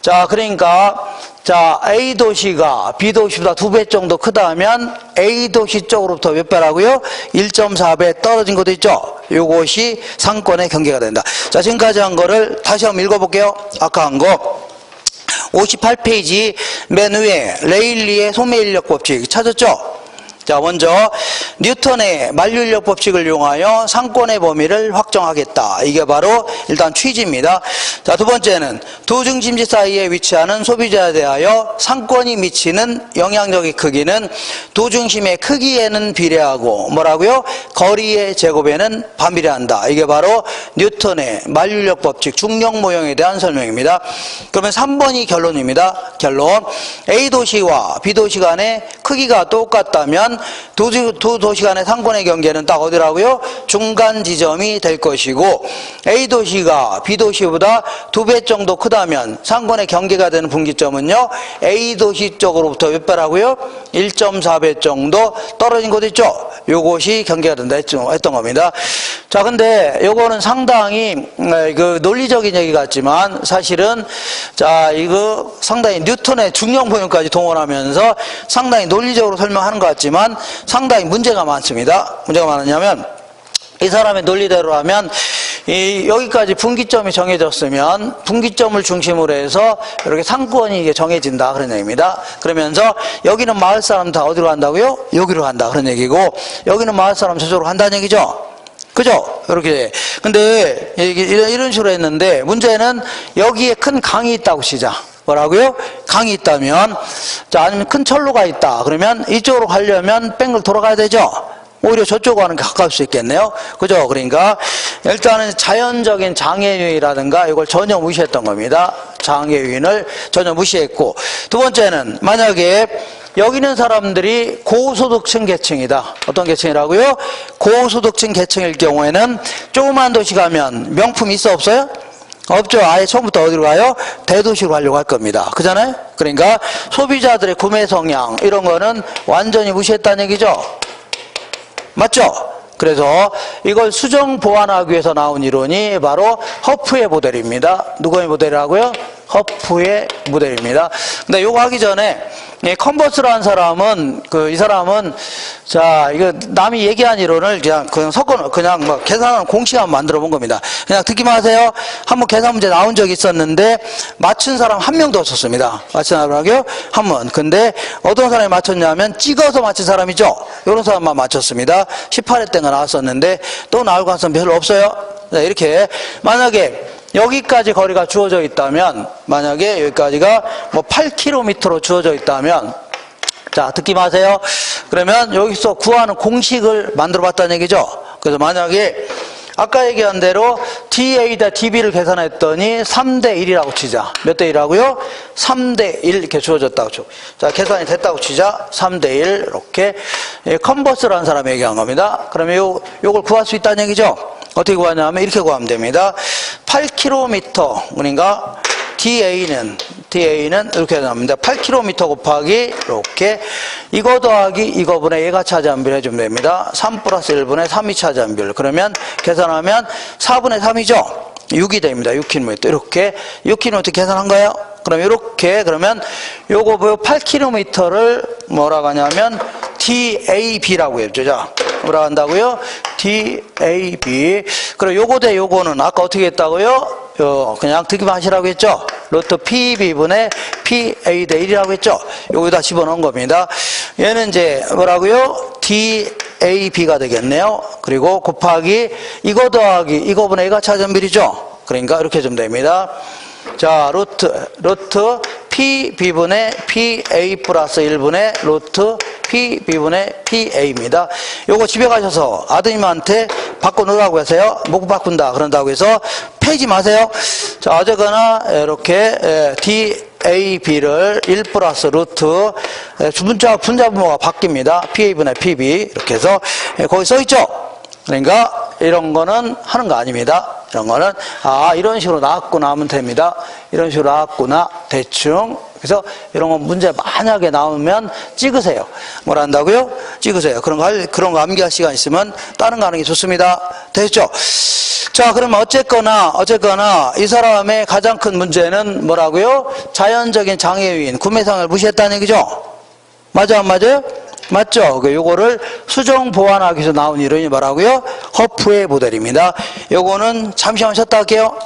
자, 그러니까 자, A 도시가 B 도시보다 2배 정도 크다 하면 A 도시 쪽으로부터 몇 배라고요? 1.4배 떨어진 것도 있죠? 요것이 상권의 경계가 된다. 자, 지금까지 한 거를 다시 한번 읽어볼게요. 아까 한 거. 58페이지 맨 위에 레일리의 소매인력 법칙 찾았죠? 자, 먼저 뉴턴의 만류인력 법칙을 이용하여 상권의 범위를 확정하겠다. 이게 바로 일단 취지입니다. 자, 두 번째는 두 중심지 사이에 위치하는 소비자에 대하여 상권이 미치는 영향력의 크기는 두 중심의 크기에는 비례하고 뭐라고요? 거리의 제곱에는 반비례한다. 이게 바로 뉴턴의 만류인력 법칙 중력 모형에 대한 설명입니다. 그러면 3번이 결론입니다. 결론. A 도시와 B 도시 간의 크기가 똑같다면 되면 두 도시 간의 상권의 경계는 딱 어디라고요? 중간 지점이 될 것이고 A도시가 B도시보다 2배 정도 크다면 상권의 경계가 되는 분기점은요 A도시 쪽으로부터 몇 배라고요? 1.4배 정도 떨어진 곳 있죠? 요것이 경계가 된다 했던 겁니다. 자, 근데 요거는 상당히 그 논리적인 얘기 같지만 사실은 자, 이거 상당히 뉴턴의 중력 포용까지 동원하면서 상당히 논리적으로 설명하는 것 같지만 상당히 문제가 많습니다. 문제가 많았냐면 이 사람의 논리대로 하면 여기까지 분기점이 정해졌으면 분기점을 중심으로 해서 이렇게 상권이 이게 정해진다 그런 얘기입니다. 그러면서 여기는 마을 사람 다 어디로 간다고요? 여기로 간다 그런 얘기고 여기는 마을 사람 저쪽으로 간다는 얘기죠. 그죠? 이렇게. 근데 이런 식으로 했는데 문제는 여기에 큰 강이 있다고 치자. 뭐라고요? 강이 있다면 자, 아니면 큰 철로가 있다. 그러면 이쪽으로 가려면 뺑글 돌아가야 되죠. 오히려 저쪽으로 가는 게 가까울 수 있겠네요. 그죠? 그러니까 일단은 자연적인 장애 요인이라든가 이걸 전혀 무시했던 겁니다. 장애 요인을 전혀 무시했고 두 번째는 만약에 여기 있는 사람들이 고소득층 계층이다. 어떤 계층이라고요? 고소득층 계층일 경우에는 조그만 도시 가면 명품 있어 없어요? 없죠. 아예 처음부터 어디로 가요? 대도시로 가려고 할 겁니다. 그잖아요? 그러니까 소비자들의 구매 성향 이런 거는 완전히 무시했다는 얘기죠. 맞죠? 그래서 이걸 수정 보완하기 위해서 나온 이론이 바로 허프의 모델입니다. 누구의 모델이라고요? 허프의 모델입니다. 근데 요거 하기 전에 컨버스라는 사람은 이 사람은 자 이거 남이 얘기한 이론을 그냥 섞어 그냥 뭐 계산하는 공식 한번 만들어 본 겁니다. 그냥 듣기만 하세요. 한번 계산 문제 나온 적이 있었는데 맞춘 사람 한 명도 없었습니다. 맞춘 사람이요? 한 번. 근데 어떤 사람이 맞췄냐면 찍어서 맞춘 사람이죠. 이런 사람만 맞췄습니다. 18회 때가 나왔었는데 또 나올 가능성 별로 없어요. 자, 이렇게 만약에 여기까지 거리가 주어져 있다면 만약에 여기까지가 뭐 8km로 주어져 있다면 자 듣기만 하세요. 그러면 여기서 구하는 공식을 만들어 봤다는 얘기죠. 그래서 만약에 아까 얘기한 대로 DA다 DB를 계산했더니 3대 1이라고 치자. 몇 대 1이라고요? 3대 1 이렇게 주어졌다고 쳐. 자, 계산이 됐다고 치자. 3대 1 이렇게 컨버스라는 사람이 얘기한 겁니다. 그러면 요걸 구할 수 있다는 얘기죠. 어떻게 구하냐면 이렇게 구하면 됩니다. 8km 그러니까 DA는 이렇게 나옵니다. 8km 곱하기 이렇게 이거 더하기 이거분의 얘가 차지한 비율 해주면 됩니다. 3 플러스 1분의 3이 차지한 비율. 그러면 계산하면 4분의 3이죠. 6이 됩니다. 6km 이렇게 6km 계산한 거예요. 그럼 이렇게 그러면 요거 8km를 뭐라고 하냐면 DAB라고 해요. 자, 뭐라고 한다고요? DAB. 그럼 요거 대 요거는 아까 어떻게 했다고요? 그냥 듣기만 하시라고 했죠? 루트 PB분의 PA 대 1이라고 했죠? 여기다 집어넣은 겁니다. 얘는 이제 뭐라고요? DAB가 되겠네요. 그리고 곱하기 이거 더하기 이거분의 얘가 차지한 비율이죠? 그러니까 이렇게 좀 됩니다. 자, 루트 PB분의 PA 플러스 1분의 루트 PB분의 PA입니다. 요거 집에 가셔서 아드님한테 바꿔놓으라고 해서요. 못 바꾼다 그런다고 해서 패지 마세요. 자, 어쨌거나 이렇게 DAB를 1 플러스 루트 분자 분모가 바뀝니다. PA분의 PB 이렇게 해서 거기 써있죠. 그러니까 이런 거는 하는 거 아닙니다. 이런 거는 이런 식으로 나왔구나 하면 됩니다. 이런 식으로 나왔구나 대충. 그래서 이런 거 문제 만약에 나오면 찍으세요. 뭘 한다고요? 찍으세요. 그런 거 암기할 시간 있으면 다른 거 하는 게 좋습니다. 됐죠? 자, 그러면 어쨌거나 이 사람의 가장 큰 문제는 뭐라고요? 자연적인 장애 요인, 구매상을 무시했다는 얘기죠? 맞아, 안 맞아요? 맞죠? 요거를 수정 보완하기 위해서 나온 이론이 뭐라고요? 허프의 모델입니다. 요거는 잠시만 쉬었다 할게요.